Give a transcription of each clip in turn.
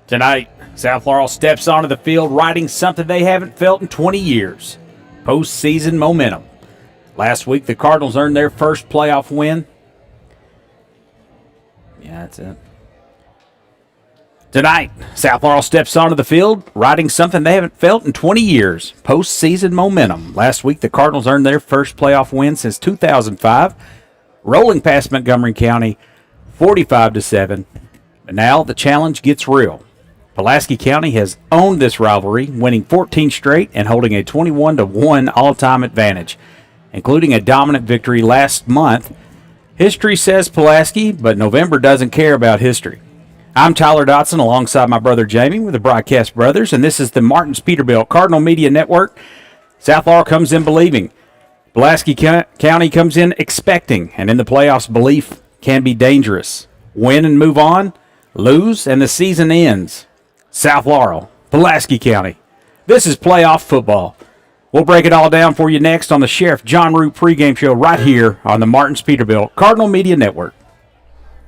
Tonight, South Laurel steps onto the field riding something they haven't felt in 20 years, postseason momentum. Last week, the Cardinals earned their first playoff win. Yeah, that's it. Tonight, South Laurel steps onto the field riding something they haven't felt in 20 years, postseason momentum. Last week, the Cardinals earned their first playoff win since 2005, rolling past Montgomery County 45-7. And now the challenge gets real. Pulaski County has owned this rivalry, winning 14 straight and holding a 21-1 all-time advantage, including a dominant victory last month. History says Pulaski, but November doesn't care about history. I'm Tyler Dotson alongside my brother Jamie with the Broadcast Brothers, and this is the Martins Peterbilt Cardinal Media Network. South Laurel comes in believing. Pulaski County comes in expecting, and in the playoffs, belief can be dangerous. Win and move on, lose, and the season ends. South Laurel, Pulaski County. This is playoff football. We'll break it all down for you next on the Sheriff John Root pregame show right here on the Martins Peterbilt Cardinal Media Network.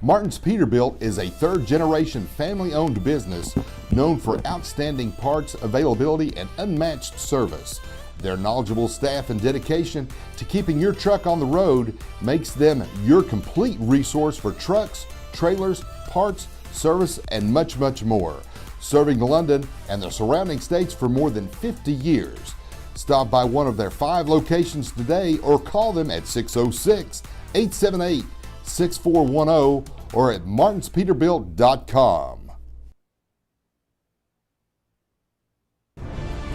Martins Peterbilt is a third-generation family-owned business known for outstanding parts availability and unmatched service. Their knowledgeable staff and dedication to keeping your truck on the road makes them your complete resource for trucks, trailers, parts, service, and much, much more. Serving London and the surrounding states for more than 50 years. Stop by one of their 5 locations today or call them at 606-878-6410 or at martinspeterbilt.com.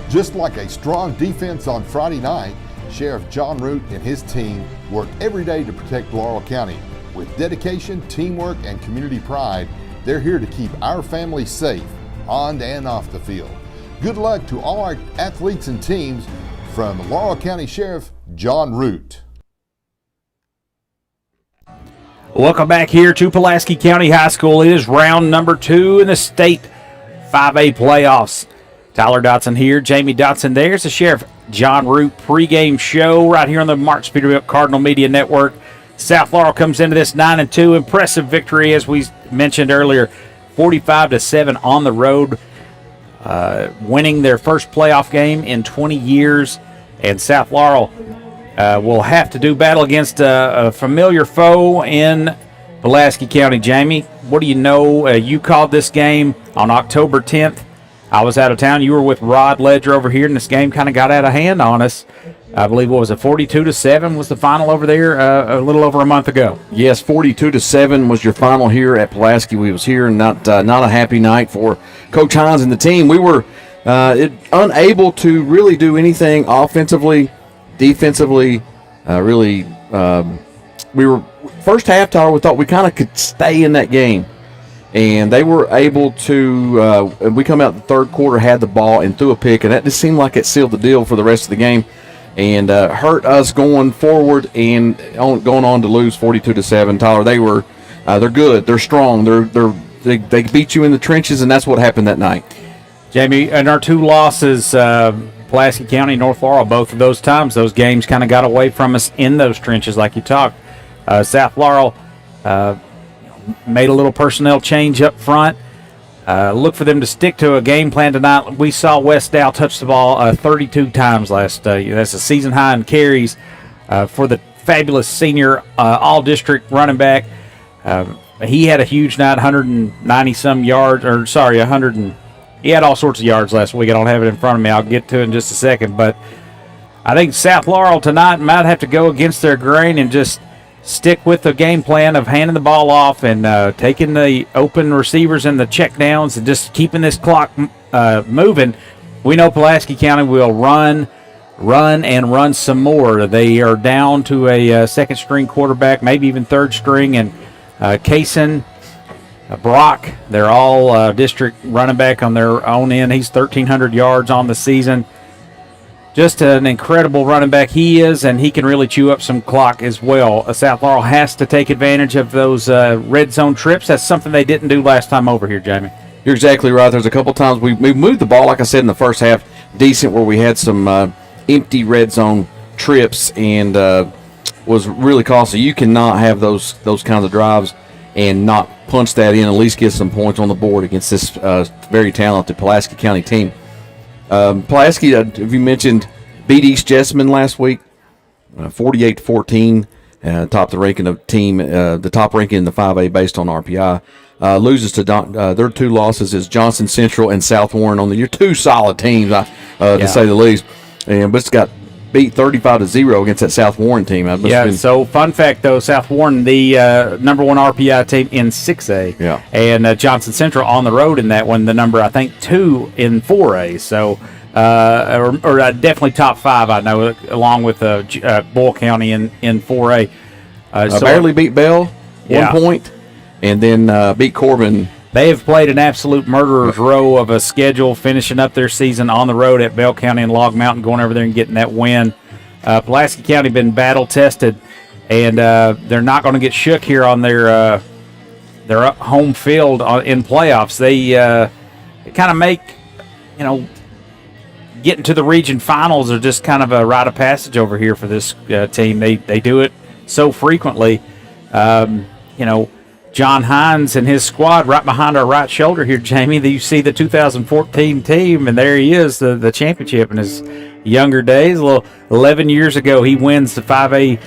Just like a strong defense on Friday night, Sheriff John Root and his team work every day to protect Laurel County. With dedication, teamwork, and community pride, they're here to keep our families safe on and off the field. Good luck to all our athletes and teams from Laurel County Sheriff John Root. Welcome back here to Pulaski County High School. It is round number 2 in the state 5A playoffs. Tyler Dotson here, Jamie Dotson there. It's the Sheriff John Root pregame show right here on the Martins Peterbilt Cardinal Media Network. South Laurel comes into this 9-2. Impressive victory, as we mentioned earlier, 45-7 on the road, winning their first playoff game in 20 years. And South Laurel will have to do battle against a familiar foe in Pulaski County. Jamie, what do you know? You called this game on October 10th. I was out of town. You were with Rod Ledger over here, and this game kind of got out of hand on us. I believe, what was it, 42-7 was the final over there a little over a month ago. Yes, 42-7 was your final here at Pulaski. We was here, and not a happy night for Coach Hines and the team. We were unable to really do anything offensively, defensively. We were first half, Tyler, we thought we kind of could stay in that game. And they were able to, we come out the third quarter, had the ball, and threw a pick, and that just seemed like it sealed the deal for the rest of the game. And hurt us going forward and going on to lose 42-7. Tyler, they're good, they're strong, they beat you in the trenches, and that's what happened that night. Jamie, and our 2 losses, Pulaski County, North Laurel, both of those times, those games kind of got away from us in those trenches, like you talked. South Laurel made a little personnel change up front. Look for them to stick to a game plan tonight. We saw West Dow touch the ball 32 times last. That's a season high in carries for the fabulous senior all-district running back. He had a huge night, 190-some yards, he had all sorts of yards last week. I don't have it in front of me. I'll get to it in just a second. But I think South Laurel tonight might have to go against their grain and just stick with the game plan of handing the ball off and taking the open receivers and the check downs and just keeping this clock moving. We know Pulaski County will run some more. They are down to a second-string quarterback, maybe even third-string, and Kaysen, Brock, they're all district running back on their own end. He's 1,300 yards on the season. Just an incredible running back he is, and he can really chew up some clock as well. South Laurel has to take advantage of those red zone trips. That's something they didn't do last time over here, Jamie. You're exactly right. There's a couple times we moved the ball, like I said, in the first half, decent, where we had some empty red zone trips and was really costly. You cannot have those kinds of drives and not punch that in, at least get some points on the board against this very talented Pulaski County team. Pulaski, have you mentioned, beat East Jessamine last week, 48-14, top the ranking of team, the top ranking in the 5A based on RPI. Loses to their two losses is Johnson Central and South Warren on your two solid teams, to say the least. But it's got beat 35-0 against that South Warren team. So fun fact though, South Warren, the number 1 RPI team in 6A. Yeah. And Johnson Central on the road in that one, the number I think 2 in 4A. So or definitely top 5, I know, along with Boyle County in 4A. Barely beat Bell 1 point, and then beat Corbin. They have played an absolute murderer's row of a schedule, finishing up their season on the road at Bell County and Log Mountain, going over there and getting that win. Pulaski County been battle-tested, and they're not going to get shook here on their home field in playoffs. They kind of make, getting to the region finals are just kind of a rite of passage over here for this team. They do it so frequently. John Hines and his squad right behind our right shoulder here, Jamie. You see the 2014 team, and there he is, the championship in his younger days. 11 years ago, he wins the 5A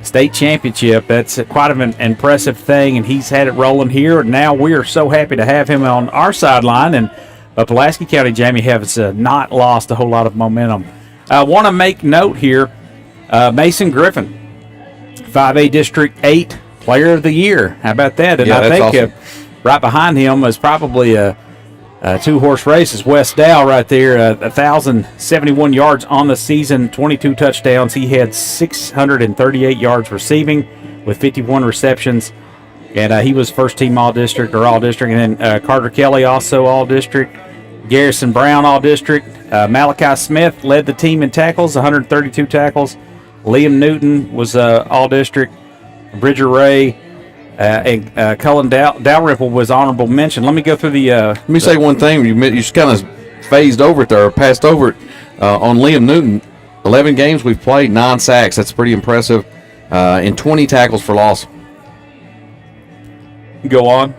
state championship. That's quite an impressive thing, and he's had it rolling here. And now we are so happy to have him on our sideline. And Pulaski County, Jamie, has not lost a whole lot of momentum. I want to make note here, Mason Griffin, 5A District 8 Player of the Year. How about that? And I think awesome. Right behind him is probably a 2-horse race is Wes Dow right there. 1,071 yards on the season, 22 touchdowns. He had 638 yards receiving with 51 receptions. And he was first-team All-District or All-District. And then Carter Kelly also All-District. Garrison Brown All-District. Malachi Smith led the team in tackles, 132 tackles. Liam Newton was All-District. Bridger Ray and Cullen Dalrymple was honorable mention. Let me go through the. Let me say one thing. You just kind of phased over it there, or passed over it on Liam Newton. 11 games we've played, 9 sacks. That's pretty impressive. And 20 tackles for loss. Go on.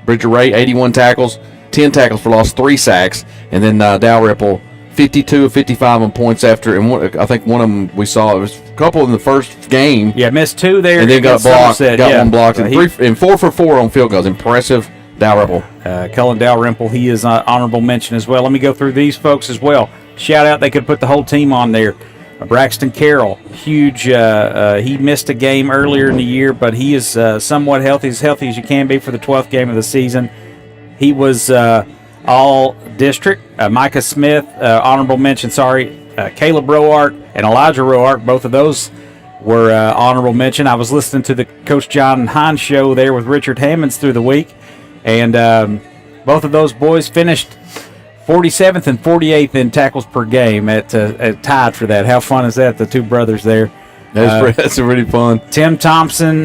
Bridger Ray, 81 tackles, 10 tackles for loss, 3 sacks, and then Dalrymple, 52 of 55 on points after, and I think one of them we saw, it was a couple in the first game. Yeah, missed 2 there. And then got blocked, one blocked, and 4 for 4 on field goals. Impressive, Dalrymple. Cullen Dalrymple, he is honorable mention as well. Let me go through these folks as well. Shout out, they could put the whole team on there. Braxton Carroll, huge. He missed a game earlier in the year, but he is somewhat healthy, as you can be for the 12th game of the season. He was All-District. Micah Smith, honorable mention, Caleb Roark and Elijah Roark, both of those were honorable mention. I was listening to the Coach John Hines show there with Richard Hammonds through the week, and both of those boys finished 47th and 48th in tackles per game at tied for that. How fun is that, the two brothers there? That's really fun. Tim Thompson,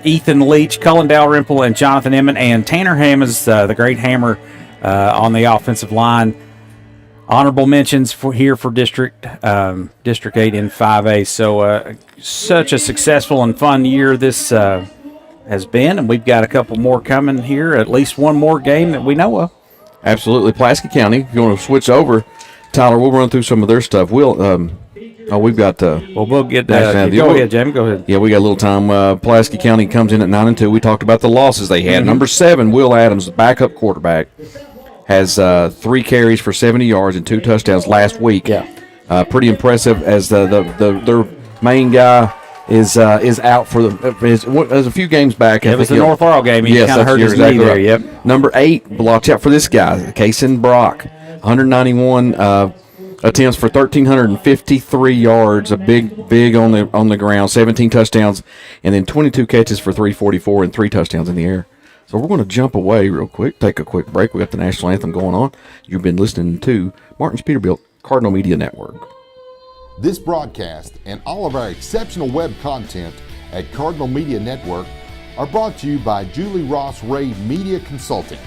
Ethan Leach, Cullen Dalrymple, and Jonathan Emmett, and Tanner Hammonds, the great hammer on the offensive line. Honorable mentions for District 8 in 5A. So such a successful and fun year this has been, and we've got a couple more coming here, at least one more game that we know of. Absolutely. Pulaski County, if you want to switch over, Tyler, we'll run through some of their stuff. We'll get go ahead, Jamie. Go ahead. Yeah, we got a little time. Pulaski County comes in at 9-2. We talked about the losses they had. Mm-hmm. Number 7, Will Adams, the backup quarterback, has 3 carries for 70 yards and 2 touchdowns last week. Yeah, pretty impressive. As their main guy is out for there's a few games back. It was the North Laurel game. He kind of hurt his knee there. Yep. Number 8, watch out for this guy, Kaysen Brock, 191 attempts for 1,353 yards, a big on the ground, 17 touchdowns, and then 22 catches for 344 and 3 touchdowns in the air. So we're going to jump away real quick, take a quick break. We got the national anthem going on. You've been listening to Martin's Peterbilt Cardinal Media Network. This broadcast and all of our exceptional web content at Cardinal Media Network are brought to you by Julie Ross Ray Media Consulting.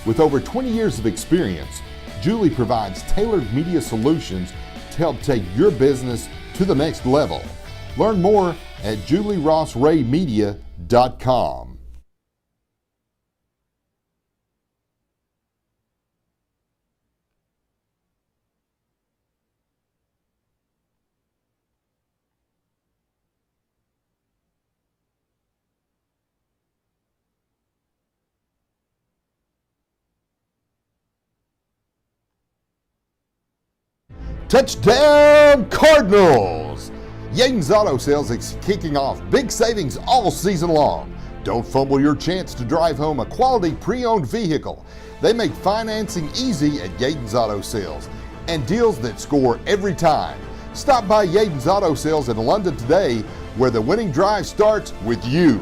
With over 20 years of experience, Julie provides tailored media solutions to help take your business to the next level. Learn more at julierossraymedia.com. Touchdown Cardinals! Yaden's Auto Sales is kicking off big savings all season long. Don't fumble your chance to drive home a quality pre-owned vehicle. They make financing easy at Yaden's Auto Sales and deals that score every time. Stop by Yaden's Auto Sales in London today, where the winning drive starts with you.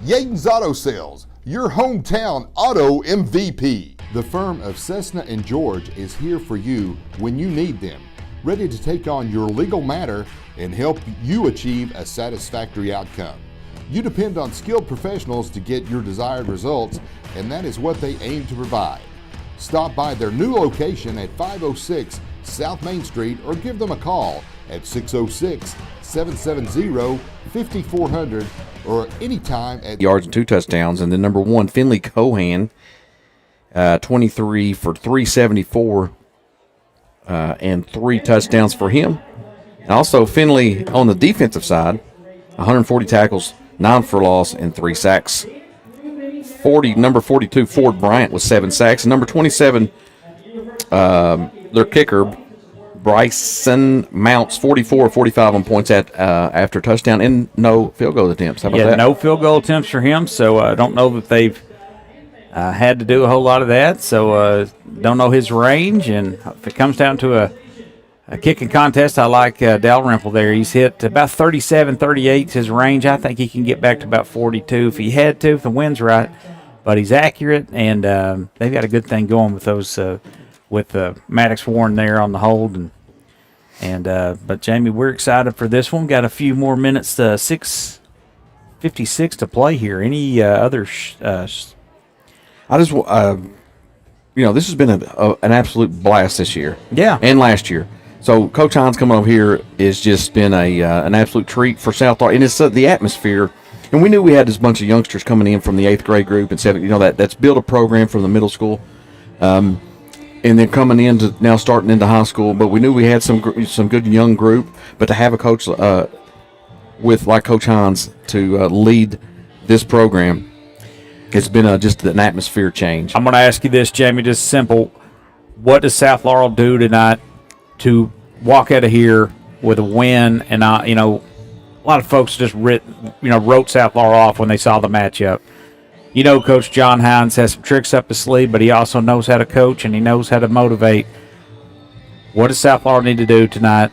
Yaden's Auto Sales, your hometown auto MVP. The firm of Cessna and George is here for you when you need them, ready to take on your legal matter and help you achieve a satisfactory outcome. You depend on skilled professionals to get your desired results, and that is what they aim to provide. Stop by their new location at 506 South Main Street or give them a call at 606-770-5400 or anytime at yards and 2 touchdowns. And then number 1, Finley Cohan, 23 for 374 and 3 touchdowns for him. And also Finley on the defensive side, 140 tackles, 9 for loss, and 3 sacks. Number 42, Ford Bryant, with 7 sacks. And number 27, their kicker, Bryson Mounts, 44-45 on points after touchdown and no field goal attempts. How about that? No field goal attempts for him, so I don't know that they've had to do a whole lot of that, so don't know his range. And if it comes down to a kicking contest, I like Dalrymple there. He's hit about 37, 38 his range. I think he can get back to about 42 if he had to, if the wind's right. But he's accurate, and they've got a good thing going with those with Maddox Warren there on the hold. But Jamie, we're excited for this one. Got a few more minutes, 6:56 to play here. Any other? I just, this has been an absolute blast this year. Yeah, and last year. So Coach Hines coming over here has just been an absolute treat for South Florida, and it's the atmosphere. And we knew we had this bunch of youngsters coming in from the 8th grade group and 7th. That's built a program from the middle school. And then coming into now starting into high school, but we knew we had some good young group. But to have a coach like Coach Hines to lead this program, it's been just an atmosphere change. I'm going to ask you this, Jamie, just simple. What does South Laurel do tonight to walk out of here with a win? And a lot of folks just wrote South Laurel off when they saw the matchup. Coach John Hines has some tricks up his sleeve, but he also knows how to coach and he knows how to motivate. What does South Laurel need to do tonight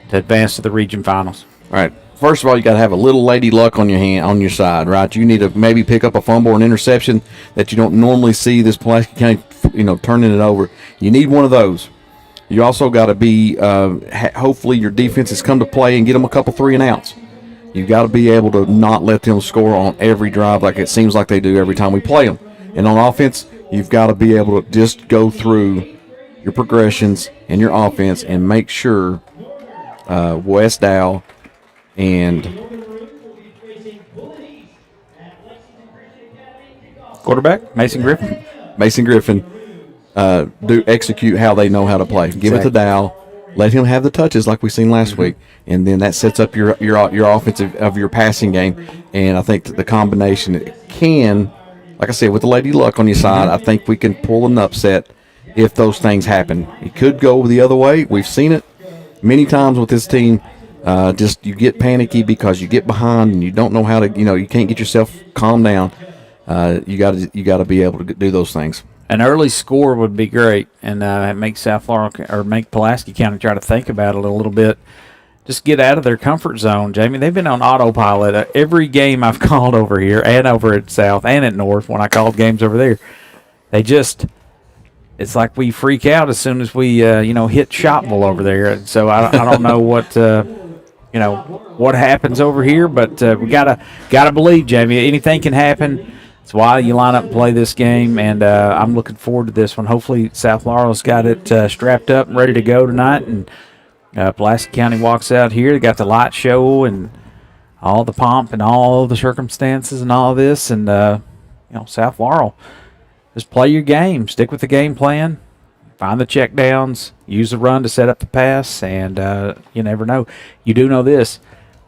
to advance to the region finals? All right. First of all, you got to have a little lady luck on your side, right? You need to maybe pick up a fumble or an interception that you don't normally see this Pulaski County, turning it over. You need one of those. You also got to be, hopefully your defense has come to play and get them a couple 3-and-outs. You got to be able to not let them score on every drive like it seems like they do every time we play them. And on offense, you've got to be able to just go through your progressions and your offense and make sure Wes Dow and quarterback Mason Griffin do execute how they know how to play. Give it to Dow. Let him have the touches like we seen last week, and then that sets up your offensive of your passing game. And I think that the combination can, like I said, with the lady luck on your side, I think we can pull an upset if those things happen. It could go the other way. We've seen it many times with this team. Just you get panicky because you get behind and you don't know how to. You can't get yourself calmed down. You got to be able to do those things. An early score would be great, and make South Laurel or make Pulaski County try to think about it a little bit. Just get out of their comfort zone, Jamie. They've been on autopilot every game I've called over here and over at South and at North when I called games over there. It's like we freak out as soon as we hit Shopville over there. And so I don't know what happens over here, but we gotta believe, Jamie. Anything can happen. That's why you line up and play this game, and I'm looking forward to this one. Hopefully South Laurel's got it strapped up and ready to go tonight, and Pulaski County walks out here. They got the light show and all the pomp and all the circumstances and all this, and South Laurel, just play your game. Stick with the game plan. Find the check downs. Use the run to set up the pass, and you never know. You do know this.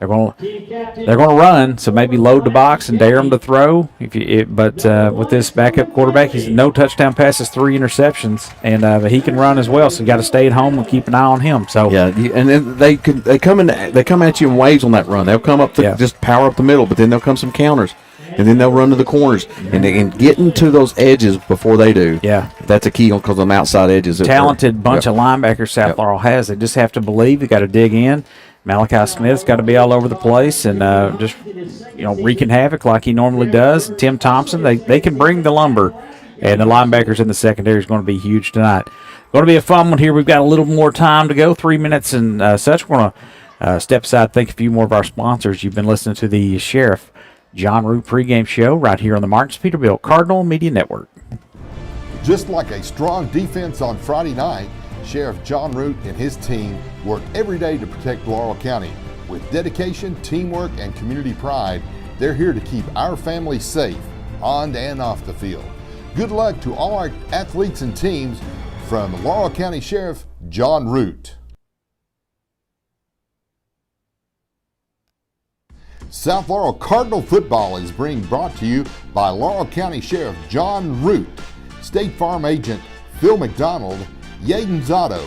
They're going to run, so maybe load the box and dare them to throw. But with this backup quarterback, he's no touchdown passes, 3 interceptions, and but he can run as well. So you got to stay at home and keep an eye on him. So yeah, and then they come at you in waves on that run. They'll come up just power up the middle, but then they'll come some counters, and then they'll run to the corners and getting to those edges before they do. Yeah, that's a key because of them outside edges. Talented bunch of linebackers South Laurel has. They just have to believe. They got to dig in. Malachi Smith's got to be all over the place and just wreaking havoc like he normally does. And Tim Thompson, they can bring the lumber, and the linebackers in the secondary is going to be huge tonight. Going to be a fun one here. We've got a little more time to go, 3 minutes and such. We're going to step aside, thank a few more of our sponsors. You've been listening to the Sheriff John Root pregame show right here on the Martins Peterbilt Cardinal Media Network. Just like a strong defense on Friday night, Sheriff John Root and his team work every day to protect Laurel County. With dedication, teamwork, and community pride, they're here to keep our families safe on and off the field. Good luck to all our athletes and teams from Laurel County Sheriff John Root. South Laurel Cardinal football is being brought to you by Laurel County Sheriff John Root, State Farm Agent Phil McDonald, Yaden's Auto,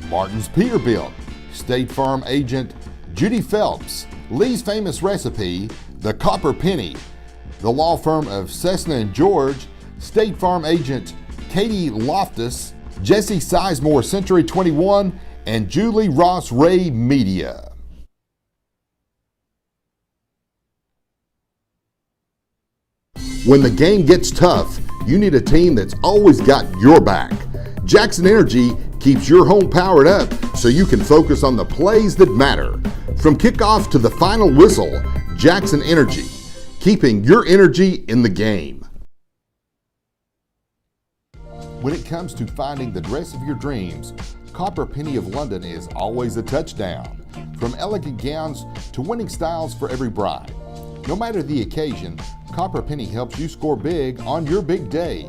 Martins Peterbilt, State Farm Agent Judy Phelps, Lee's Famous Recipe, The Copper Penny, the law firm of Cessna and George, State Farm Agent Katie Loftus, Jesse Sizemore Century 21, and Julie Ross Ray Media. When the game gets tough, you need a team that's always got your back. Jackson Energy keeps your home powered up so you can focus on the plays that matter. From kickoff to the final whistle, Jackson Energy, keeping your energy in the game. When it comes to finding the dress of your dreams, Copper Penny of London is always a touchdown. From elegant gowns to winning styles for every bride. No matter the occasion, Copper Penny helps you score big on your big day.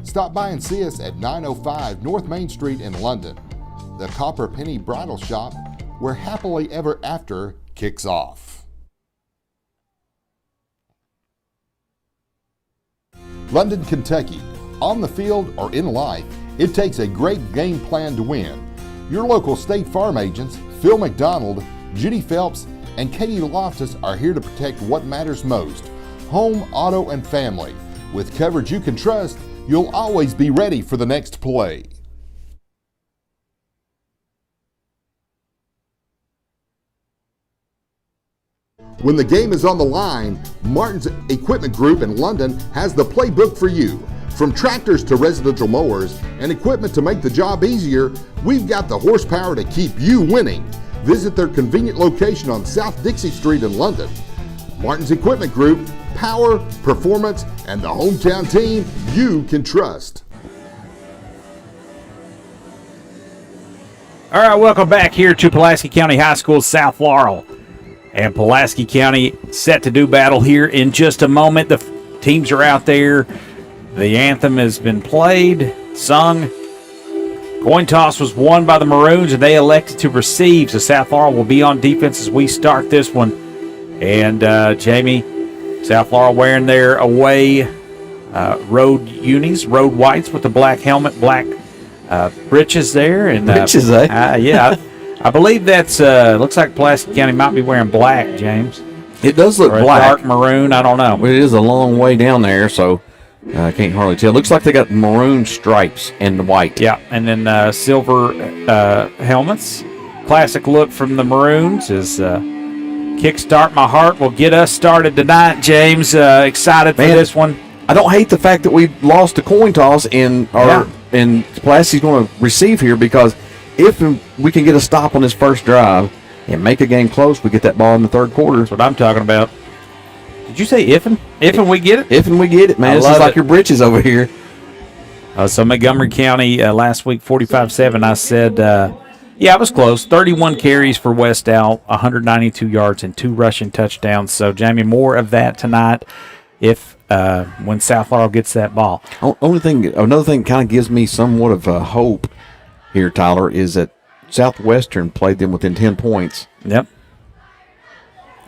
Stop by and see us at 905 North Main Street in London. The Copper Penny Bridal Shop, where happily ever after kicks off. London, Kentucky. On the field or in life, it takes a great game plan to win. Your local State Farm agents, Phil McDonald, Judy Phelps, and Katie Loftus are here to protect what matters most, home, auto, and family. With coverage you can trust, you'll always be ready for the next play. When the game is on the line, Martin's Equipment Group in London has the playbook for you. From tractors to residential mowers and equipment to make the job easier, we've got the horsepower to keep you winning. Visit their convenient location on South Dixie Street in London. Martin's Equipment Group, power, performance, and the hometown team you can trust. All right, welcome back here to Pulaski County High School, South Laurel. And Pulaski County set to do battle here in just a moment. The teams are out there. The anthem has been played, sung. Coin toss was won by the Maroons, and they elected to receive. So South Laurel will be on defense as we start this one. And Jamie, South Laurel wearing their away road unis, road whites with the black helmet, black breeches there. And breeches, eh? Yeah, I believe that's looks like Pulaski County might be wearing black, James. It does look or black. Dark maroon, I don't know. Well, it is a long way down there, so I can't hardly tell. Looks like they got maroon stripes and the white. Yeah, and then silver helmets. Classic look from the Maroons is Kickstart My Heart will get us started tonight, James. Excited for this one. I don't hate the fact that we lost the coin toss and Pulaski's going to receive here, because if we can get a stop on this first drive and make a game close, we get that ball in the third quarter. That's what I'm talking about. Did you say if and we get it? If and we get it, man. This is like your britches over here. So Montgomery County last week, 45-7. I said, I was close. 31 carries for Westall, 192 yards, and 2 rushing touchdowns. So, Jamie, more of that tonight if when South Laurel gets that ball. Another thing kind of gives me somewhat of hope here, Tyler, is that Southwestern played them within 10 points. Yep.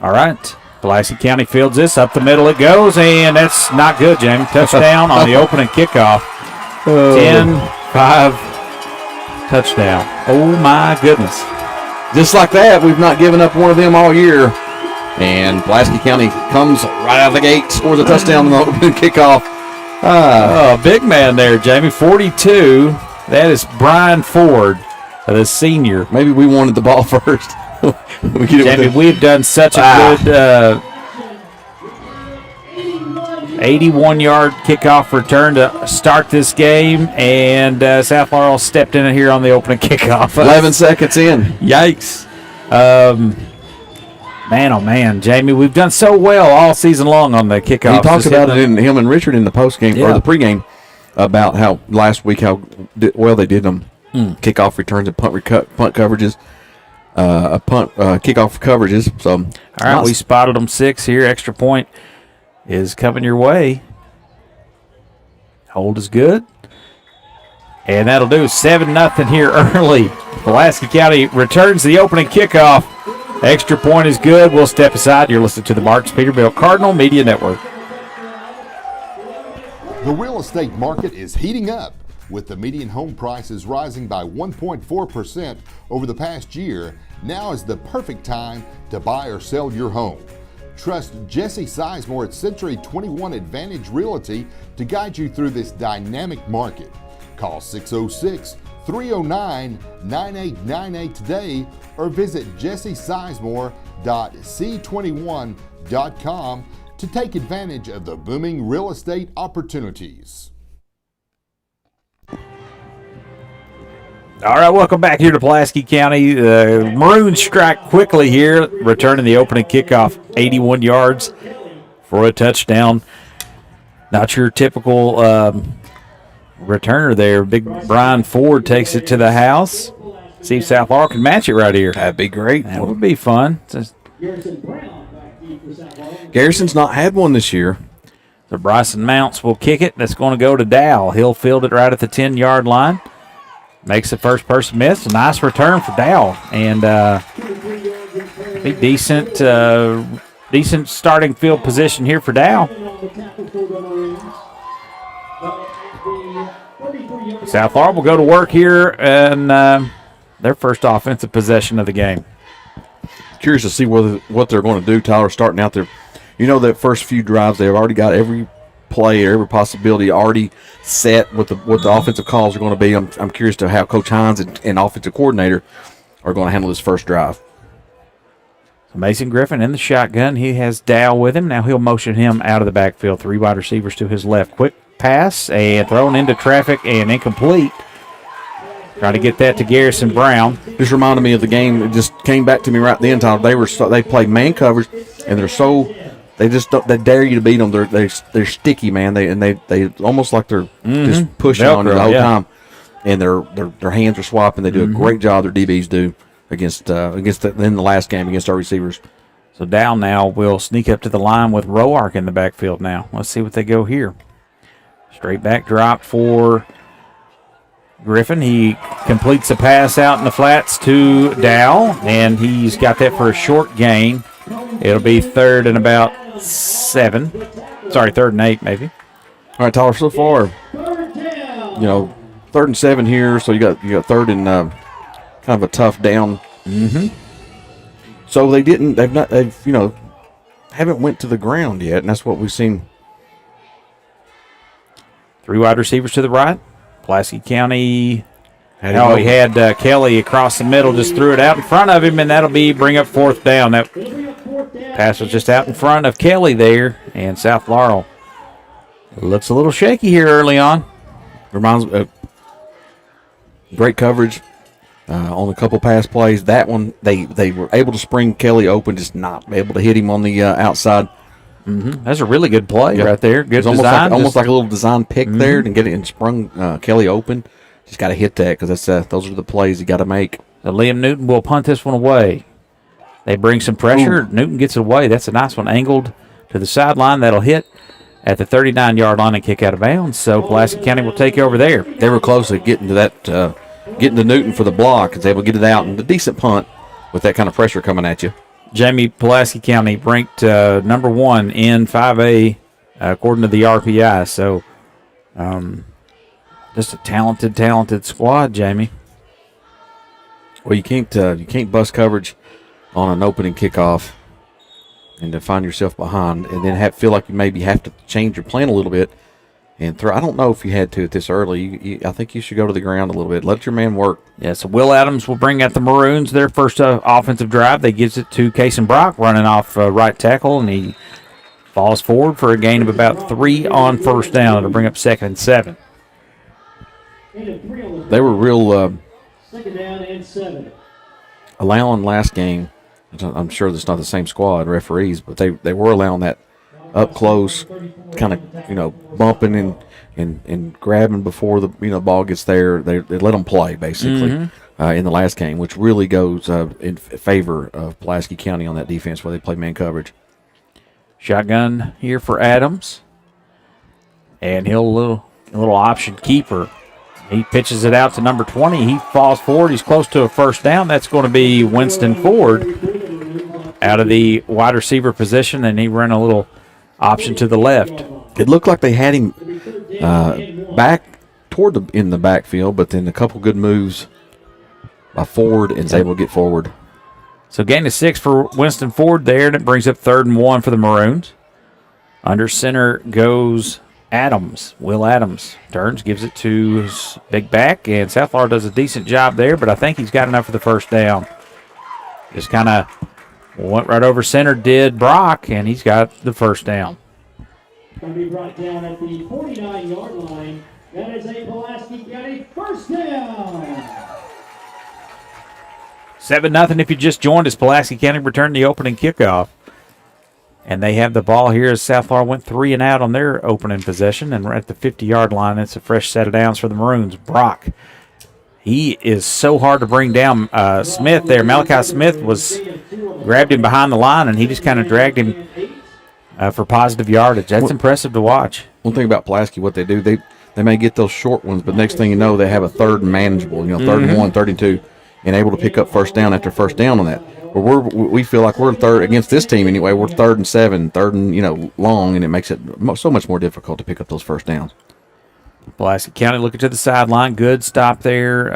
All right. Pulaski County fields this. Up the middle it goes, and that's not good, Jamie. Touchdown on the opening kickoff. 10-5 touchdown. Oh, my goodness. Just like that, we've not given up one of them all year. And Pulaski County comes right out of the gate, scores a touchdown on the opening kickoff. Big man there, Jamie. 42. That is Brian Ford, the senior. Maybe we wanted the ball first. Jamie, we've done such a good 81-yard kickoff return to start this game, and South Laurel stepped in here on the opening kickoff. 11 seconds in. Yikes. Man, oh man, Jamie, we've done so well all season long on the kickoff. He talks about it in him and Richard in the postgame or the pregame about how last week how well they did them kickoff returns and punt coverages, kickoff coverages. So all right, we spotted them 6 here. Extra point is coming your way. Hold is good. And that'll do 7-0 here early. Pulaski County returns the opening kickoff. Extra point is good. We'll step aside. You're listening to the Marks Peterbilt Cardinal Media Network. The real estate market is heating up, with the median home prices rising by 1.4% over the past year. Now is the perfect time to buy or sell your home. Trust Jesse Sizemore at Century 21 Advantage Realty to guide you through this dynamic market. Call 606-309-9898 today or visit jessesizemore.c21.com to take advantage of the booming real estate opportunities. All right, welcome back here to Pulaski County. The Maroons strike quickly here, returning the opening kickoff, 81 yards for a touchdown. Not your typical returner there. Big Brian Ford takes it to the house. See if South Laurel can match it right here. That'd be great. That would be fun. Garrison's not had one this year. So Bryson Mounts will kick it. That's going to go to Dow. He'll field it right at the 10-yard line. Makes the first person miss. A nice return for Dow. And be decent starting field position here for Dow. South Laurel will go to work here and their first offensive possession of the game. Curious to see what they're going to do, Tyler, starting out there. You know, that first few drives, they've already got every play or every possibility already set what the offensive calls are going to be. I'm curious to how Coach Hines and offensive coordinator are going to handle this first drive. Mason Griffin in the shotgun. He has Dow with him. Now he'll motion him out of the backfield. 3 wide receivers to his left. Quick pass and thrown into traffic and incomplete. Trying to get that to Garrison Brown. Just reminded me of the game. It just came back to me right then, Tyler. They play man coverage, and they dare you to beat them. They're sticky, man. They almost like they're just pushing on you the whole time, and their hands are swapping. They do a great job. Their DBs do against in the last game against our receivers. So Dow now will sneak up to the line with Roark in the backfield now. Let's see what they go here. Straight back drop for Griffin. He completes a pass out in the flats to Dow, and he's got that for a short gain. It'll be 3rd and about 7. Sorry, 3rd and 8 maybe. All right, Tyler. So far, 3rd and 7 here. So you got 3rd and kind of a tough down. So they haven't went to the ground yet, and that's what we've seen. 3 wide receivers to the right. Pulaski County. He had Kelly across the middle, just threw it out in front of him, and that'll bring up 4th down. That pass was just out in front of Kelly there, and South Laurel looks a little shaky here early on. Reminds me of great coverage on a couple pass plays. That one, they were able to spring Kelly open, just not able to hit him on the outside. That's a really good play right there. Good design. Almost like a little design pick there, and get it and sprung Kelly open. Just got to hit that because those are the plays you got to make. Liam Newton will punt this one away. They bring some pressure. Newton gets it away. That's a nice one, angled to the sideline. That'll hit at the 39-yard line and kick out of bounds. So Pulaski County will take over there. They were close to getting to that, getting to Newton for the block, and able to get it out, and a decent punt with that kind of pressure coming at you. Jamie, Pulaski County ranked number 1 in 5A according to the RPI. So just a talented squad, Jamie. Well, you can't bust coverage on an opening kickoff and to find yourself behind and then feel like you maybe have to change your plan a little bit and throw. I don't know if you had to at this early. I think you should go to the ground a little bit. Let your man work. Yeah, so Will Adams will bring out the Maroons. Their first offensive drive. They gives it to Cason Brock running off right tackle, and he falls forward for a gain of about 3 on first down. It'll bring up 2nd and 7. They were real 2nd down and 7. allowing last game. I'm sure that's not the same squad referees, but they were allowing that up close, kind of bumping and grabbing before the ball gets there. They let them play basically in the last game, which really goes in favor of Pulaski County on that defense where they play man coverage. Shotgun here for Adams, and he'll a little option keeper. He pitches it out to number 20. He falls forward. He's close to a first down. That's going to be Winston Ford out of the wide receiver position, and he ran a little option to the left. It looked like they had him back toward in the backfield, but then a couple good moves by Ford and is able to get forward. So gain of 6 for Winston Ford there, and it brings up 3rd and 1 for the Maroons. Under center goes Adams. Will Adams turns, gives it to his big back, and South Florida does a decent job there, but I think he's got enough for the first down. Just kind of went right over center, did Brock, and he's got the first down. Going to be brought down at the 49-yard line. That is a Pulaski County first down. 7-0 if you just joined us. Pulaski County returned the opening kickoff. And they have the ball here as South Florida went 3 and out on their opening possession. And we're at the 50-yard line. It's a fresh set of downs for the Maroons. Brock, he is so hard to bring down. Smith there, Malachi Smith grabbed him behind the line, and he just kind of dragged him for positive yardage. That's impressive to watch. One thing about Pulaski, what they do, they may get those short ones, but next thing you know, they have a 3rd and manageable, 3rd and 1, 3rd and 2, and able to pick up first down after first down on that. But we feel like we're third against this team anyway. We're 3rd and 7, 3rd and long, and it makes it so much more difficult to pick up those first downs. Pulaski County looking to the sideline. Good stop there.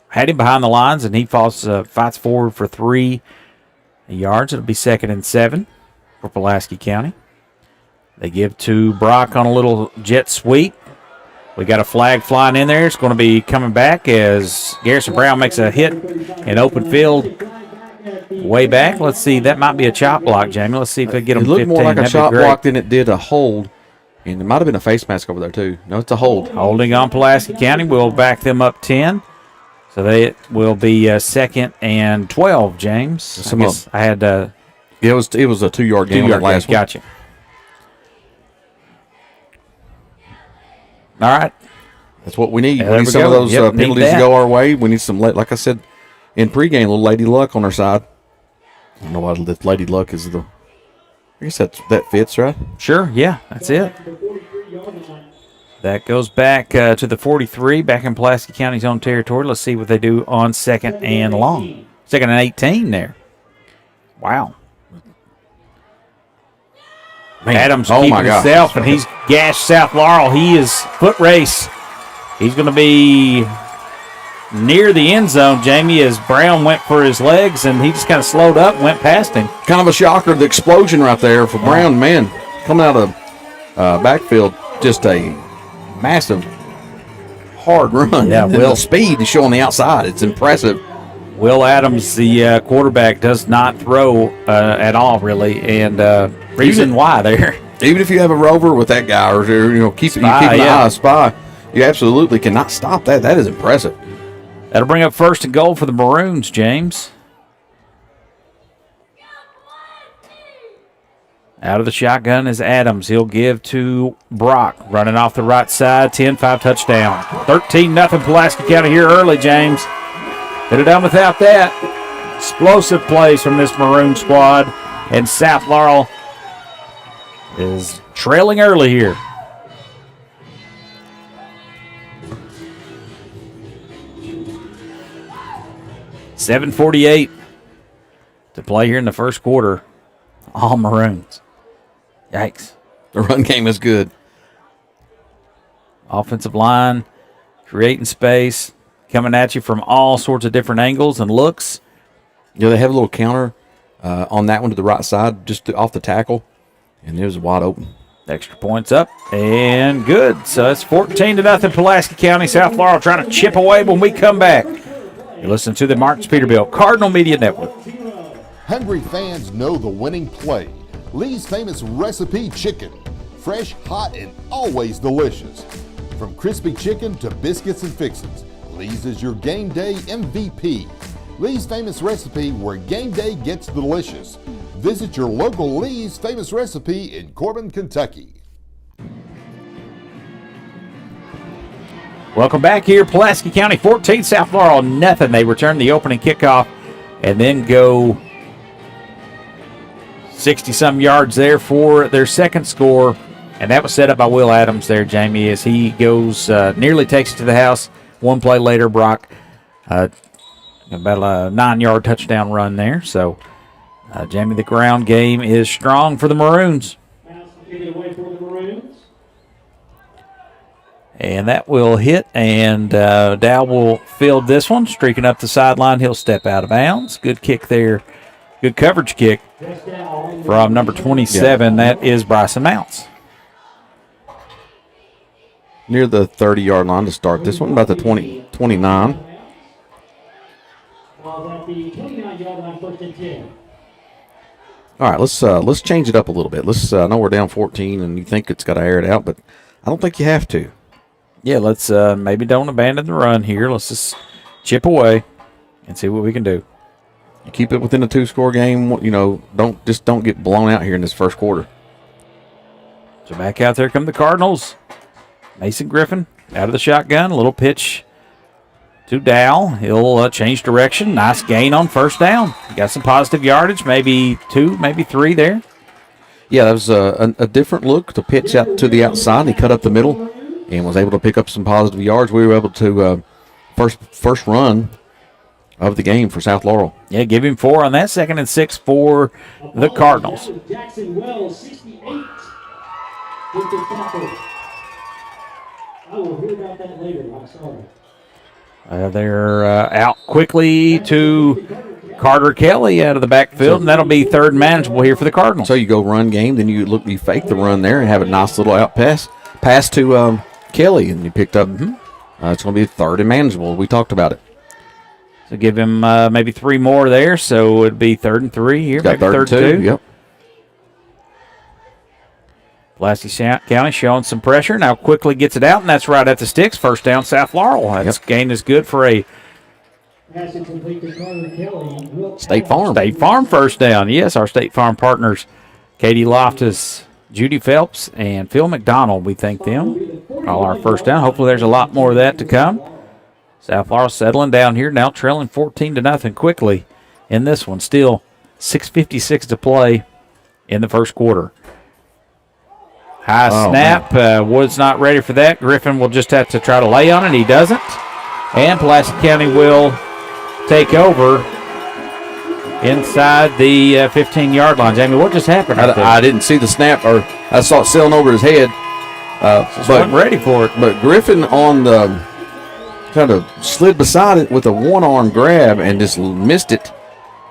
Had him behind the lines, and he fights forward for 3 yards. It'll be 2nd and 7 for Pulaski County. They give to Brock on a little jet sweep. We got a flag flying in there. It's going to be coming back as Garrison Brown makes a hit in open field way back. Let's see. That might be a chop block, Jamie. Let's see if they get them 15. It looked more like a chop block than it did a hold. And it might have been a face mask over there, too. No, it's a hold. Holding on Pulaski County. We'll back them up 10. So they will be 2nd and 12, James. I had it was a 2-yard game on the last one. Gotcha. All right. That's what we need. Yeah, we need some of those penalties to go our way. We need some, like I said in pregame, a little Lady Luck on our side. I don't know why the Lady Luck is I guess that fits, right? Sure, yeah, that's it. That goes back to the 43, back in Pulaski County's own territory. Let's see what they do on 2nd and long. 2nd and 18 there. Wow. Man, Adams keeping himself, and he's gashed South Laurel. He is foot race. He's going to be near the end zone, Jamie, as Brown went for his legs, and he just kind of slowed up and went past him. Kind of a shocker, the explosion right there for Brown. Man, coming out of backfield, just a massive, hard run. Yeah, the speed to show on the outside. It's impressive. Will Adams, the quarterback, does not throw at all, really, and reason why there. Even if you have a rover with that guy, or keep an eye on Spy, you absolutely cannot stop that. That is impressive. That'll bring up 1st and goal for the Maroons, James. Out of the shotgun is Adams. He'll give to Brock, running off the right side, 10-5 touchdown. 13-0 Pulaski County here early, James. Could have done without that. Explosive plays from this Maroon squad, and South Laurel is trailing early here. .748 to play here in the first quarter. All Maroons. Yikes. The run game is good. Offensive line creating space, coming at you from all sorts of different angles and looks. Yeah, they have a little counter on that one to the right side, just off the tackle, and it was wide open. Extra points up and good. So it's 14-0 Pulaski County. South Laurel trying to chip away when we come back. You listen to the Martins Peterbilt Cardinal Media Network. Hungry fans know the winning play. Lee's famous recipe chicken. Fresh, hot, and always delicious. From crispy chicken to biscuits and fixins, Lee's is your game day MVP. Lee's famous recipe, where game day gets delicious. Visit your local Lee's famous recipe in Corbin, Kentucky. Welcome back here. Pulaski County 14, South Laurel nothing. They return the opening kickoff and then go 60-some yards there for their second score. And that was set up by Will Adams there, Jamie, as he goes, nearly takes it to the house. One play later, Brock, about a 9-yard touchdown run there. So, Jamie, the ground game is strong for the Maroons. And that will hit, and Dow will field this one, streaking up the sideline. He'll step out of bounds. Good kick there. Good coverage kick from number 27. Yeah. That is Bryson Mounts. Near the 30-yard line to start this one, about the 29. At the 29-yard line, first and 10. All right, let's change it up a little bit. I know we're down 14, and you think it's got to air it out, but I don't think you have to. Yeah, let's maybe don't abandon the run here. Let's just chip away and see what we can do. You keep it within a 2-score game. You know, don't get blown out here in this first quarter. So back out there come the Cardinals. Mason Griffin out of the shotgun. A little pitch to Dow. He'll change direction. Nice gain on first down. Got some positive yardage, maybe 2, maybe 3 there. Yeah, that was a different look to pitch out to the outside. He cut up the middle and was able to pick up some positive yards. We were able to first run of the game for South Laurel. Yeah, give him 4 on that. 2nd and 6 for the Cardinals. Jackson Wells, 68. With the tackle. I will hear about that later. I'm sorry. They're out quickly to Carter Kelly out of the backfield, and that'll be third manageable here for the Cardinals. So you go run game, then you fake the run there and have a nice little out pass to Kelly, and you picked up. It's going to be third and manageable. We talked about it. So give him maybe 3 more there, so it'd be 3rd and 3 here. Got maybe 3rd and 2. Yep. Pulaski County showing some pressure. Now quickly gets it out, and that's right at the sticks. First down, South Laurel. That's gain is good for a State Farm. State Farm first down. Yes, our State Farm partners, Katie Loftus, Judy Phelps, and Phil McDonald. We thank them. All our first down. Hopefully there's a lot more of that to come. South Laurel settling down here, now trailing 14-0 quickly in this one. Still 6:56 to play in the first quarter. High snap. Wood's not ready for that. Griffin will just have to try to lay on it. He doesn't. And Pulaski County will take over inside the 15-yard line. Jamie, what just happened? I didn't see the snap, or I saw it sailing over his head. But wasn't ready for it. But Griffin on the kind of slid beside it with a one-arm grab and just missed it.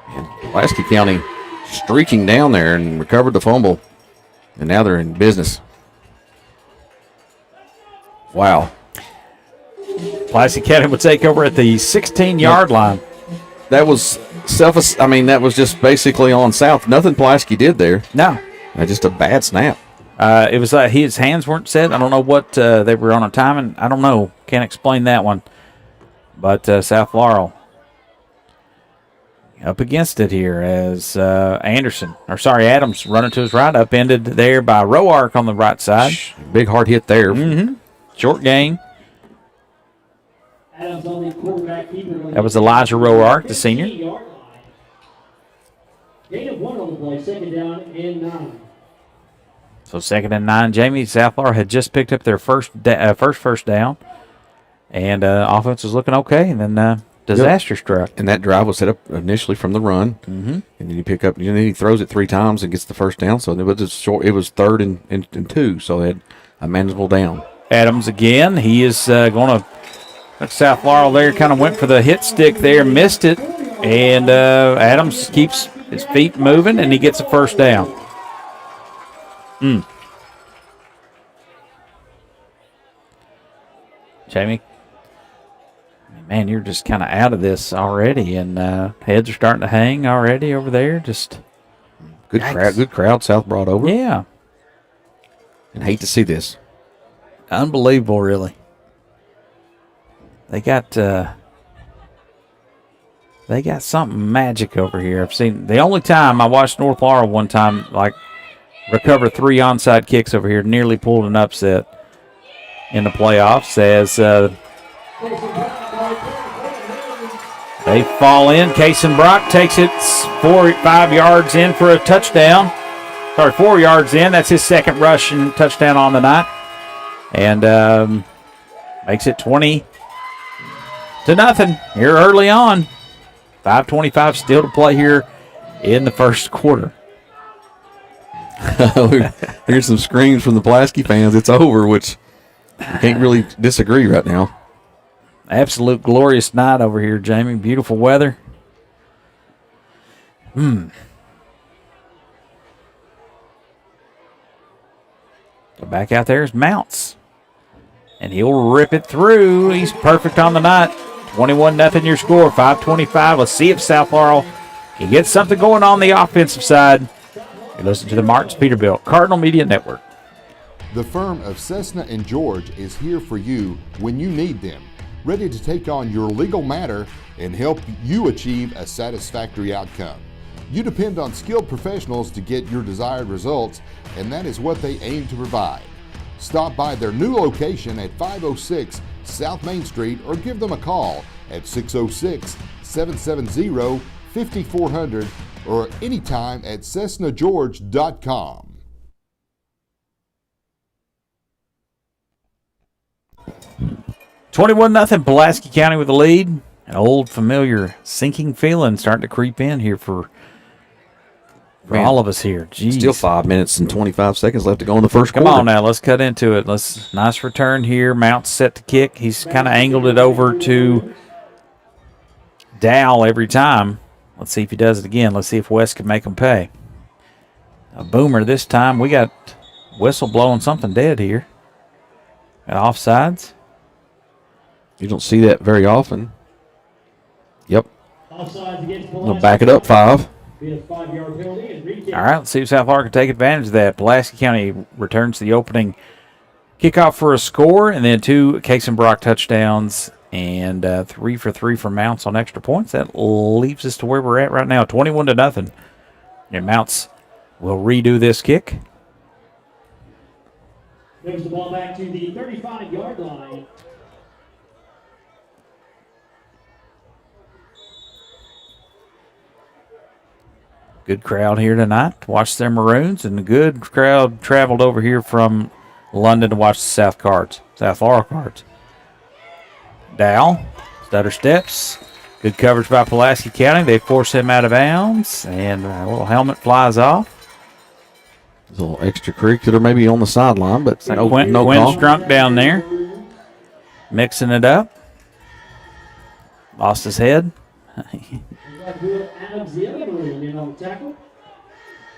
And Pulaski County streaking down there and recovered the fumble. And now they're in business. Wow. Pulaski County would take over at the 16-yard line. That was that was just basically on South. Nothing Pulaski did there. No. Just a bad snap. It was his hands weren't set. I don't know what they were on a timing. I don't know. Can't explain that one. But South Laurel up against it here as Adams running to his right, upended there by Roark on the right side. Big hard hit there. Short gain. That was Elijah Roark, the senior. Gain of 1 on the play, 2nd down and 9. So 2nd and 9. Jamie, South Laurel had just picked up their first down, and offense was looking okay, and then disastrous drive. And that drive was set up initially from the run, and then you pick up. Then he throws it 3 times and gets the first down. So it was just short. It was 3rd and 2, so they had a manageable down. Adams again. He is going to. South Laurel there kind of went for the hit stick there, missed it, and Adams keeps his feet moving, and he gets a first down. Jamie, man, you're just kind of out of this already, and heads are starting to hang already over there. Just good crowd. Good crowd. South brought over. Yeah, and hate to see this. Unbelievable, really. They got something magic over here. I've seen the only time I watched North Laurel one time, like recover 3 onside kicks over here, nearly pulled an upset in the playoffs as they fall in. Kason Brock takes it 5 yards in for a touchdown. 4 yards in. That's his second rush and touchdown on the night. And makes it 20-0 here early on. 5:25 still to play here in the first quarter. Here's some screams from the Pulaski fans. It's over, which you can't really disagree right now. Absolute glorious night over here, Jamie. Beautiful weather. Back out there is Mounts. And he'll rip it through. He's perfect on the night. 21-0 your score. 5:25. Let's see if South Laurel can get something going on the offensive side. You listen to the Martins Peterbilt Cardinal Media Network. The firm of Cessna and George is here for you when you need them, ready to take on your legal matter and help you achieve a satisfactory outcome. You depend on skilled professionals to get your desired results, and that is what they aim to provide. Stop by their new location at 506 South Main Street or give them a call at 606-770-5400 or anytime at CessnaGeorge.com. $21-0 Pulaski County with the lead. An old familiar sinking feeling starting to creep in here for all of us here. Jeez. Still 5 minutes and 25 seconds left to go in the first quarter. Come on now, let's cut into it. Nice return here. Mounts set to kick. He's kind of angled it over to Dow every time. Let's see if he does it again. Let's see if West can make him pay. A boomer this time. We got whistle blowing something dead here. At offsides. You don't see that very often. Yep. Offsides against We'll back it up 5. Be a 5-yard penalty and retake. All right, let's see if South Laurel can take advantage of that. Pulaski County returns the opening kickoff for a score, and then 2 Kason Brock touchdowns, and 3 for 3 for Mounts on extra points. That leaves us to where we're at right now, 21-0. And Mounts will redo this kick. Moves the ball back to the 35-yard line. Good crowd here tonight to watch their Maroons, and a good crowd traveled over here from London to watch the South Laurel Cards. Dow, stutter steps. Good coverage by Pulaski County. They force him out of bounds, and a little helmet flies off. There's a little extracurricular maybe on the sideline, but no Quinn call. Strunk down there, mixing it up. Lost his head.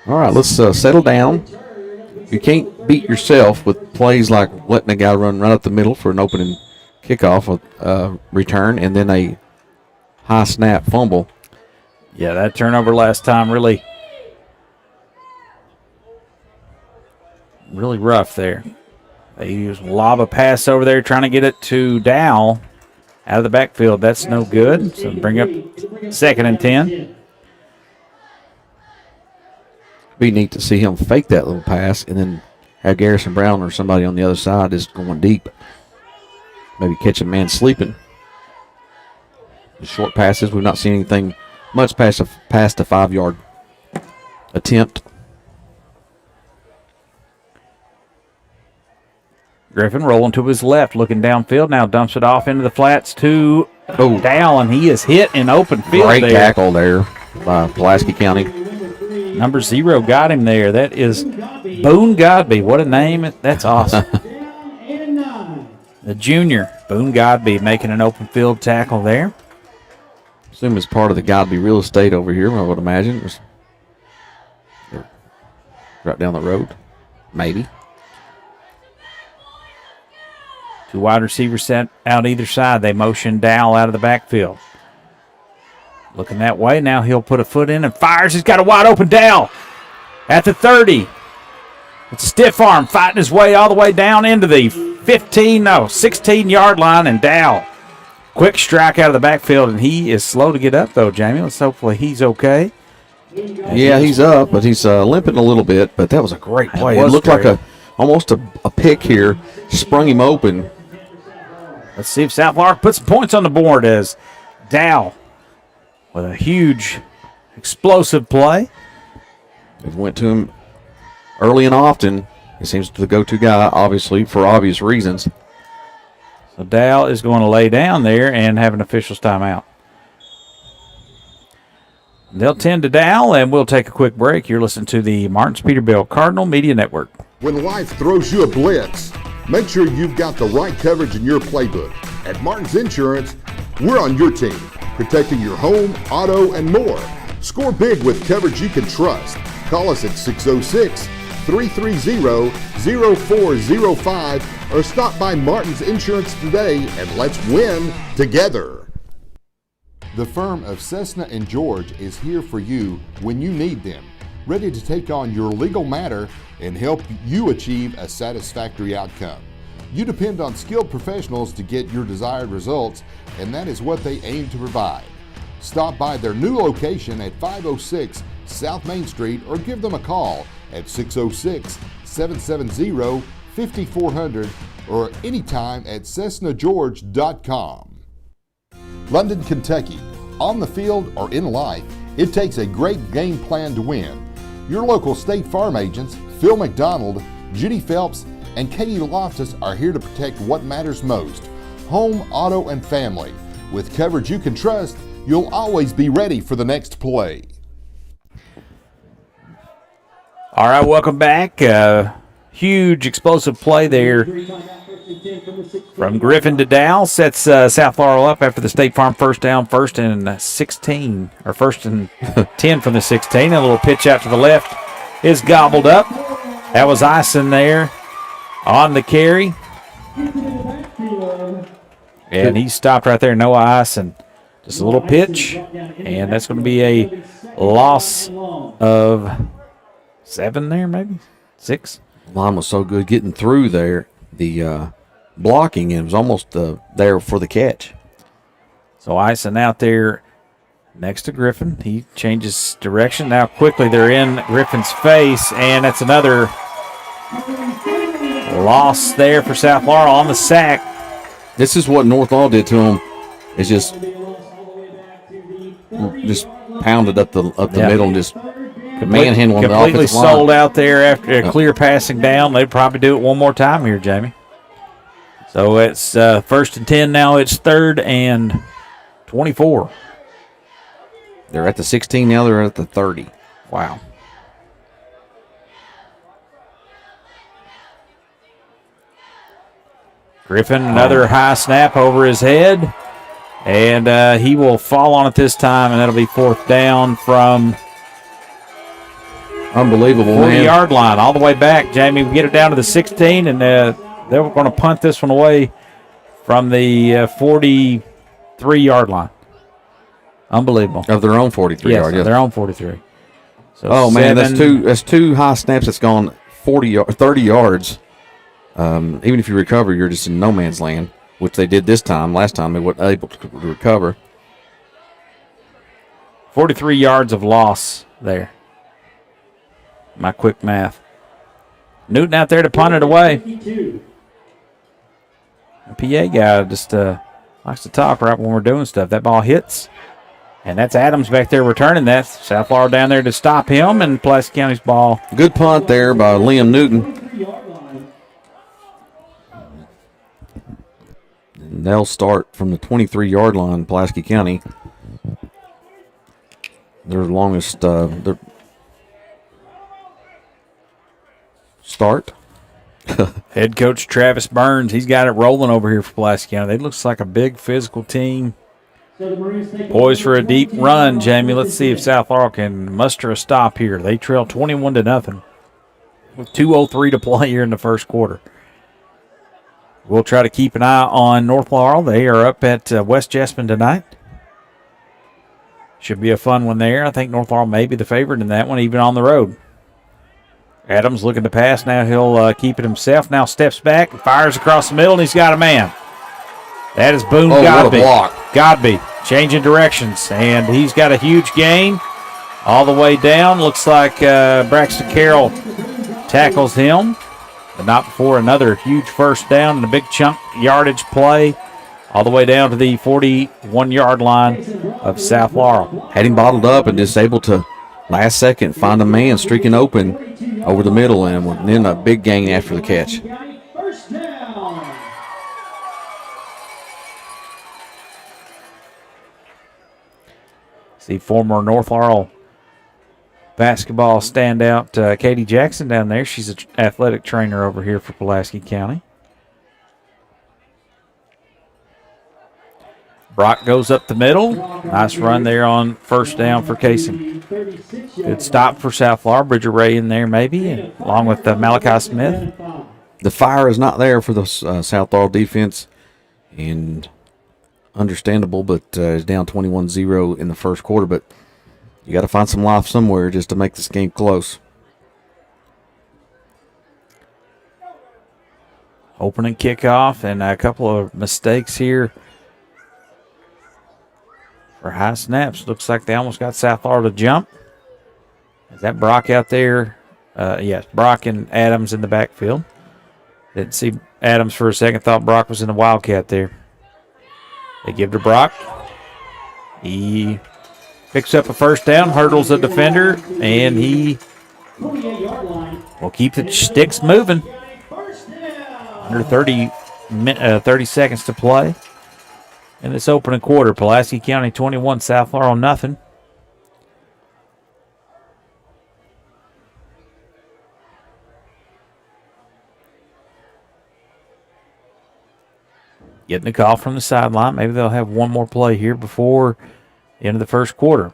All right, let's settle down. You can't beat yourself with plays like letting a guy run right up the middle for an opening kickoff, return, and then a high snap fumble. Yeah, that turnover last time really rough there. They used lob a pass over there trying to get it to Dow out of the backfield. That's no good. So bring up 2nd and 10. Be neat to see him fake that little pass and then have Garrison Brown or somebody on the other side is going deep. Maybe catch a man sleeping. The short passes, we've not seen anything much past a 5-yard attempt. Griffin rolling to his left, looking downfield. Now dumps it off into the flats to Oh. Dow, and he is hit in open field. Great there. tackle there by Pulaski County. Number 0 got him there. That is Boone Godby. What a name. That's awesome. The junior, Boone Godby, making an open field tackle there. Assume it's part of the Godby real estate over here, I would imagine. Right down the road. Maybe. 2 wide receivers set out either side. They motion Dow out of the backfield. Looking that way. Now he'll put a foot in and fires. He's got a wide open Dow at the 30. It's a stiff arm fighting his way all the way down into the 16-yard line, and Dow. Quick strike out of the backfield, and he is slow to get up, though, Jamie. Let's hopefully he's okay. Yeah, he's up, but he's limping a little bit, but that was a great play. It looked like almost a pick here. Sprung him open. Let's see if South Laurel puts some points on the board as Dow with a huge explosive play. It went to him early and often. He seems the go-to guy, obviously, for obvious reasons. So Dow is going to lay down there and have an official's timeout. They'll tend to Dow, and we'll take a quick break. You're listening to the Martins Peterbilt Cardinal Media Network. When life throws you a blitz, make sure you've got the right coverage in your playbook. At Martins Insurance, we're on your team, protecting your home, auto, and more. Score big with coverage you can trust. Call us at 606-330-0405 or stop by Martins Insurance today and let's win together. The firm of Cessna & George is here for you when you need them, ready to take on your legal matter and help you achieve a satisfactory outcome. You depend on skilled professionals to get your desired results, and that is what they aim to provide. Stop by their new location at 506 South Main Street or give them a call at 606-770-5400 or anytime at CessnaGeorge.com. London, Kentucky. On the field or in life, it takes a great game plan to win. Your local State Farm agents, Phil McDonald, Judy Phelps, and Katie Loftus are here to protect what matters most: home, auto, and family. With coverage you can trust, you'll always be ready for the next play. All right, welcome back. Huge explosive play there from Griffin to Dow. Sets South Laurel up after the State Farm first down, first and 16, or first and 10 from the 16. A little pitch out to the left is gobbled up. That was Ison there on the carry. And he stopped right there, Noah Ison. Just a little pitch, and that's going to be a loss of 7 there, maybe 6. Line was so good getting through there. The blocking, it was almost there for the catch. So Ison out there next to Griffin. He changes direction. Now quickly they're in Griffin's face, and that's another loss there for South Laurel on the sack. This is what North Law did to him. It's just pounded up the middle and just manhandling the completely offensive line. sold out there after a clear passing down. They'd probably do it one more time here, Jamie. So it's first and 10 now. It's 3rd and 24. They're at the 16 now. They're at the 30. Wow. Griffin, another high snap over his head. And he will fall on it this time, and that'll be 4th down from unbelievable, 40-yard line, all the way back. Jamie, we get it down to the 16, and they're going to punt this one away from the 43-yard line. Unbelievable. Of their own 43 yard. Yes, their own 43. So man, that's two high snaps that's gone 30 yards. Even if you recover, you're just in no man's land, which they did this time. Last time they weren't able to recover. 43 yards of loss there. My quick math. Newton out there to punt it away. The PA guy just likes to talk right when we're doing stuff. That ball hits, and that's Adams back there returning that. South Laurel down there to stop him, and Pulaski County's ball. Good punt there by Liam Newton. And they'll start from the 23-yard line, Pulaski County. Their longest their start. Head coach Travis Burns, he's got it rolling over here for Pulaski County. They looks like a big physical team. Poised for a deep run, Jamie. Let's see if South Laurel can muster a stop here. They trail 21-0 with 2:03 to play here in the first quarter. We'll try to keep an eye on North Laurel. They are up at West Jessamine tonight. Should be a fun one there. I think North Laurel may be the favorite in that one, even on the road. Adams looking to pass. Now he'll keep it himself. Now steps back, fires across the middle, and he's got a man. That is Boone Godby. Godby changing directions, and he's got a huge gain all the way down. Looks like Braxton Carroll tackles him, but not before another huge first down and a big chunk yardage play all the way down to the 41-yard line of South Laurel. Had him bottled up and just able to, last second, find a man streaking open over the middle and then a big gain after the catch. See former North Laurel basketball standout Katie Jackson down there. She's an athletic trainer over here for Pulaski County. Brock goes up the middle. Nice run there on first down for Casey. Good stop for South Laurel. Bridger Ray in there maybe, along with Malachi Smith. The fire is not there for the South Laurel defense, and understandable, but is down 21-0 in the first quarter. But you got to find some life somewhere just to make this game close. Opening kickoff and a couple of mistakes here for high snaps. Looks like they almost got South Laurel to jump. Is that Brock out there? Yes, Brock and Adams in the backfield. Didn't see Adams for a second. Thought Brock was in the Wildcat there. They give to Brock. He picks up a first down, hurdles a defender, and he will keep the sticks moving. Under 30 seconds to play in this opening quarter. Pulaski County 21, South Laurel nothing. Getting a call from the sideline. Maybe they'll have one more play here before the end of the first quarter.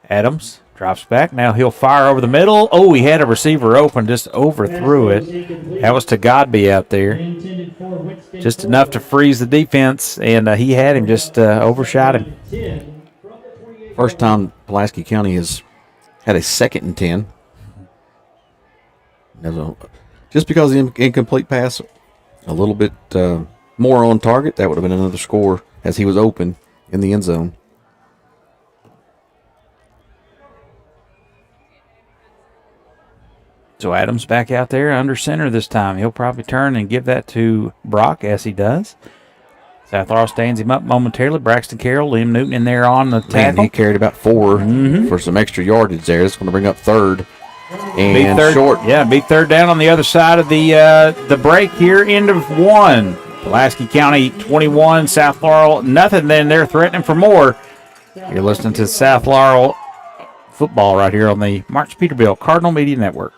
Adams drops back. Now he'll fire over the middle. Oh, he had a receiver open, just overthrew it. That was to Godby out there. Just enough to freeze the defense, and he had him, just overshot him. First time Pulaski County has had a 2nd and 10. Just because of the incomplete pass, a little bit more on target, that would have been another score as he was open in the end zone. So Adams back out there under center this time. He'll probably turn and give that to Brock, as he does. South Laurel stands him up momentarily. Braxton Carroll, Liam Newton in there on the tackle. Man, he carried about 4 for some extra yardage there. It's going to bring up third. And big short. Yeah, big third down on the other side of the break here. End of one. Pulaski County 21, South Laurel nothing. Then they're threatening for more. You're listening to South Laurel football right here on the Martin Peterbilt Cardinal Media Network.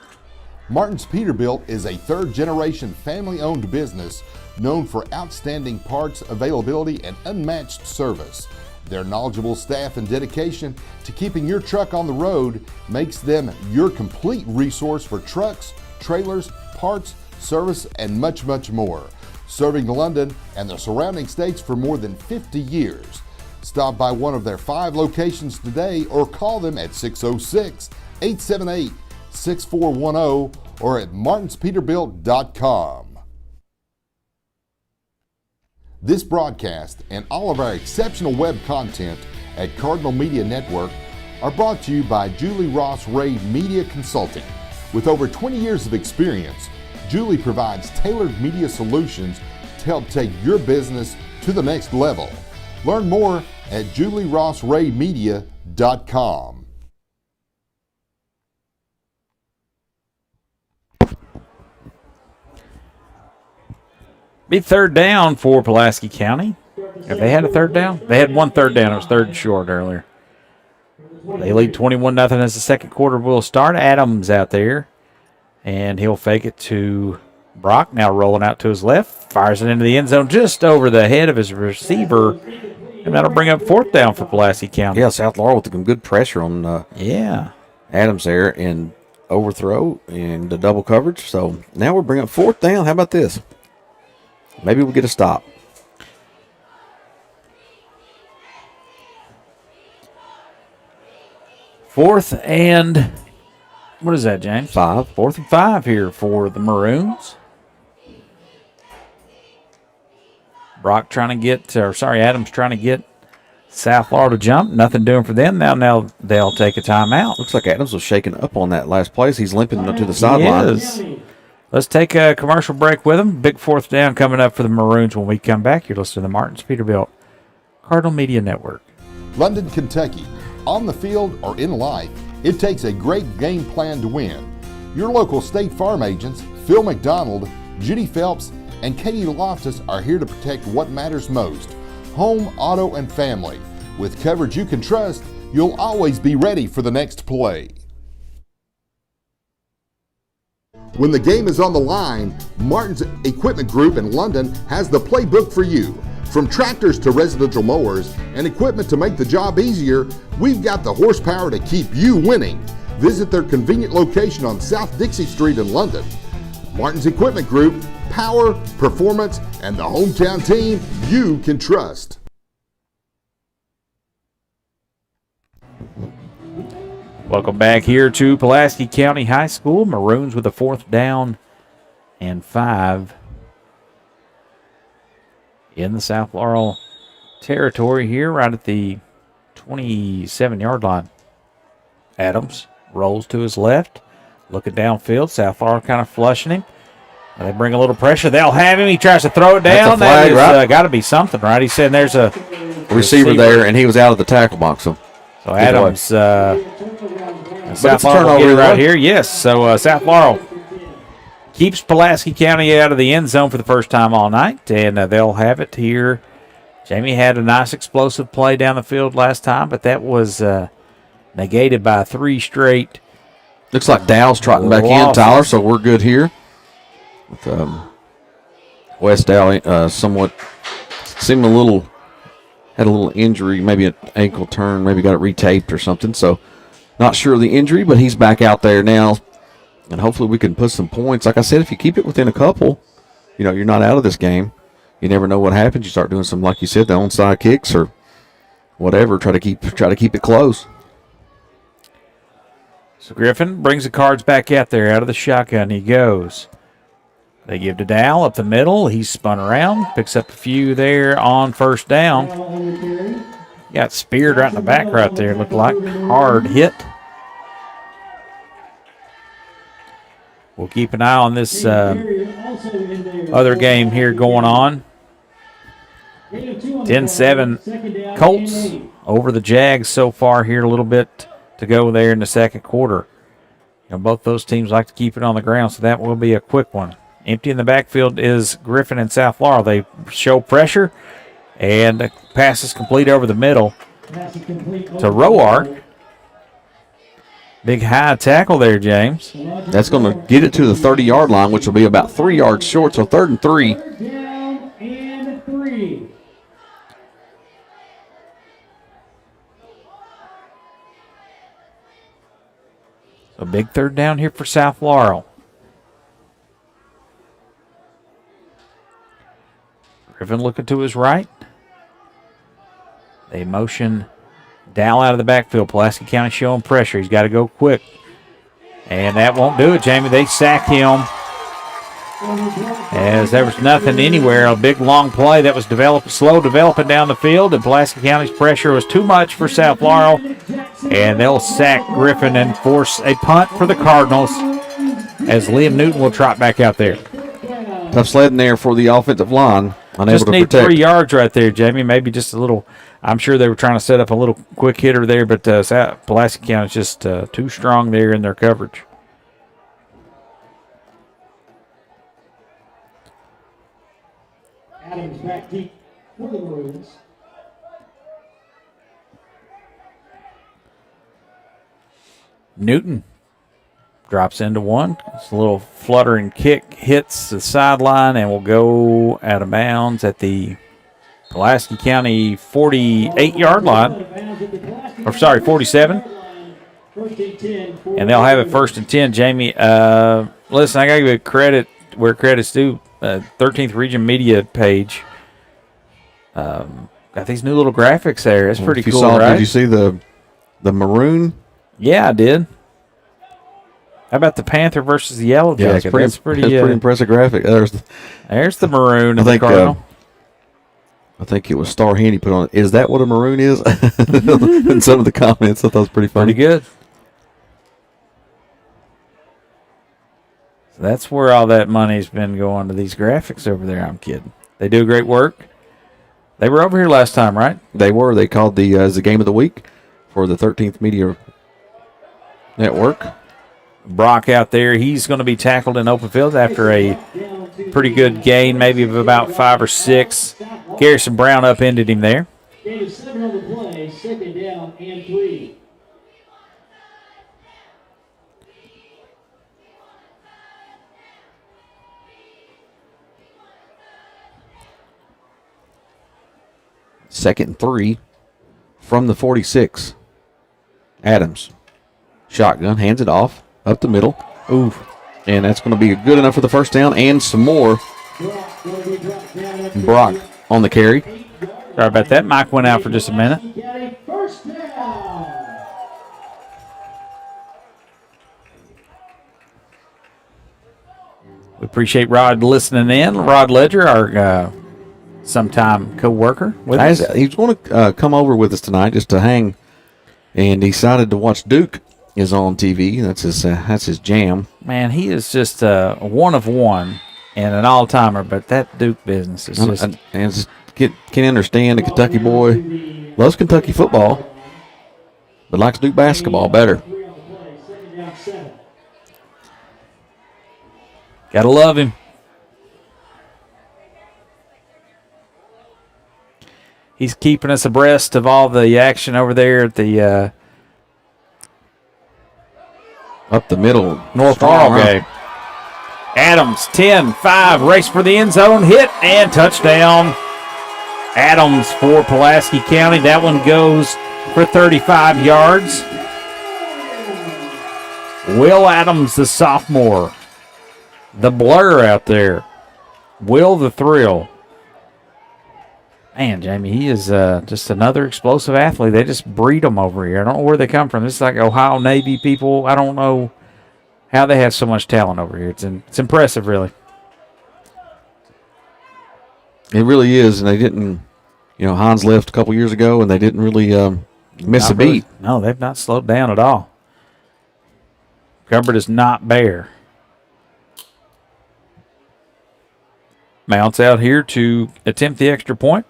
Martin's Peterbilt is a third-generation family-owned business known for outstanding parts availability and unmatched service. Their knowledgeable staff and dedication to keeping your truck on the road makes them your complete resource for trucks, trailers, parts, service, and much, much more. Serving London and the surrounding states for more than 50 years. Stop by one of their 5 locations today or call them at 606-878-6410 or at martinspeterbilt.com. This broadcast and all of our exceptional web content at Cardinal Media Network are brought to you by Julie Ross Ray Media Consulting. With over 20 years of experience, Julie provides tailored media solutions to help take your business to the next level. Learn more at julierossraymedia.com. Be third down for Pulaski County. Have they had a third down? They had one third down. It was third and short earlier. They lead 21-0 as the second quarter will start. Adams out there, and he'll fake it to Brock. Now rolling out to his left. Fires it into the end zone just over the head of his receiver. And that'll bring up fourth down for Pulaski County. Yeah, South Laurel with some good pressure on Adams there and overthrow and the double coverage. So now we're bringing up fourth down. How about this? Maybe we'll get a stop. Fourth and, what is that, James? 5. 4th and 5 here for the Maroons. Adams trying to get South Laurel to jump. Nothing doing for them. Now they'll take a timeout. Looks like Adams was shaking up on that last place. He's limping to the sideline. Let's take a commercial break with them. Big fourth down coming up for the Maroons when we come back. You're listening to the Martins Peterbilt Cardinal Media Network. London, Kentucky. On the field or in life, it takes a great game plan to win. Your local State Farm agents, Phil McDonald, Judy Phelps, and Katie Loftus are here to protect what matters most: home, auto, and family. With coverage you can trust, you'll always be ready for the next play. When the game is on the line, Martin's Equipment Group in London has the playbook for you. From tractors to residential mowers and equipment to make the job easier, we've got the horsepower to keep you winning. Visit their convenient location on South Dixie Street in London. Martin's Equipment Group, power, performance, and the hometown team you can trust. Welcome back here to Pulaski County High School. Maroons with a 4th down and 5 in the South Laurel territory here, right at the 27-yard line. Adams rolls to his left, looking downfield. South Laurel kind of flushing him. They bring a little pressure. They'll have him. He tries to throw it down. That's a flag, right? Got to be something, right? He's saying there's a receiver there, and he was out of the tackle box. So Adams, South Laurel turnover right here. Yes, so South Laurel keeps Pulaski County out of the end zone for the first time all night, and they'll have it here. Jamie had a nice explosive play down the field last time, but that was negated by 3 straight. Looks like Dow's trotting back in, Tyler, so we're good here. With Wes Dow somewhat seemed had a little injury, maybe an ankle turn, maybe got it retaped or something. So not sure of the injury, but he's back out there now. And hopefully we can put some points. Like I said, if you keep it within a couple, you're not out of this game. You never know what happens. You start doing some, like you said, the onside kicks or whatever. Try to keep it close. So Griffin brings the cards back out there. Out of the shotgun he goes. They give to Dow up the middle. He's spun around. Picks up a few there on first down. Got speared right in the back right there. Looked like hard hit. We'll keep an eye on this other game here going on. 10-7 Colts over the Jags so far here. A little bit to go there in the second quarter. Both those teams like to keep it on the ground, so that will be a quick one. Empty in the backfield is Griffin and South Laurel. They show pressure, and the pass is complete over the middle to Roark. Big high tackle there, James. That's going to get it to the 30-yard line, which will be about 3 yards short, so 3rd and 3. Down and 3. A big 3rd down here for South Laurel. Griffin looking to his right. They motion Dow out of the backfield. Pulaski County showing pressure. He's got to go quick. And that won't do it, Jamie. They sacked him as there was nothing anywhere. A big, long play that was slow developing down the field, and Pulaski County's pressure was too much for South Laurel. And they'll sack Griffin and force a punt for the Cardinals as Liam Newton will trot back out there. Tough sledding there for the offensive line. Unable just to need protect. 3 yards right there, Jamie. Maybe just a little. I'm sure they were trying to set up a little quick hitter there, but Pulaski County's just too strong there in their coverage. Adams back deep for the Maroons. Newton drops into one. It's a little fluttering kick, hits the sideline, and will go out of bounds at the Pulaski County 48-yard line. Or, sorry, 47. And they'll have it 1st and 10. Jamie, listen, I got to give credit where credit's due. 13th Region Media page. Got these new little graphics there. It's pretty cool, right? Did you see the maroon? Yeah, I did. How about the Panther versus the Yellow Jacket? Yeah, that's pretty impressive graphic. There's the maroon and the Cardinal. I think it was Star Handy put on. Is that what a maroon is? In some of the comments, I thought it was pretty funny. Pretty good. So that's where all that money's been going to these graphics over there. I'm kidding. They do great work. They were over here last time, right? They were. They called the game of the week for the 13th Media Network. Brock out there, he's going to be tackled in open field after a pretty good gain, maybe of about 5 or 6. Garrison Brown upended him there. Gain of 7 on the play, 2nd down and 3. Second and 3 from the 46. Adams. Shotgun, hands it off, up the middle. Ooh. And that's going to be good enough for the first down and some more. Brock on the carry. Sorry about that. Mike went out for just a minute. We appreciate Rod listening in. Rod Ledger, our sometime co-worker with us. He's going to come over with us tonight just to hang, and he decided to watch Duke is on TV. That's his jam. Man, he is just a one of one and an all-timer, but that Duke business is just... And can understand a Kentucky boy, loves Kentucky football, but likes Duke basketball better. Gotta love him. He's keeping us abreast of all the action over there at the up the middle North Laurel game. Adams, 10-5, race for the end zone, hit, and touchdown. Adams for Pulaski County. That one goes for 35 yards. Will Adams, the sophomore. The blur out there. Will the thrill. Man, Jamie, he is just another explosive athlete. They just breed them over here. I don't know where they come from. This is like Ohio Navy people. I don't know how they have so much talent over here. It's impressive, really. It really is, and they didn't, Hans left a couple years ago, and they didn't really miss a beat. No, they've not slowed down at all. Cupboard is not bare. Mounts out here to attempt the extra point.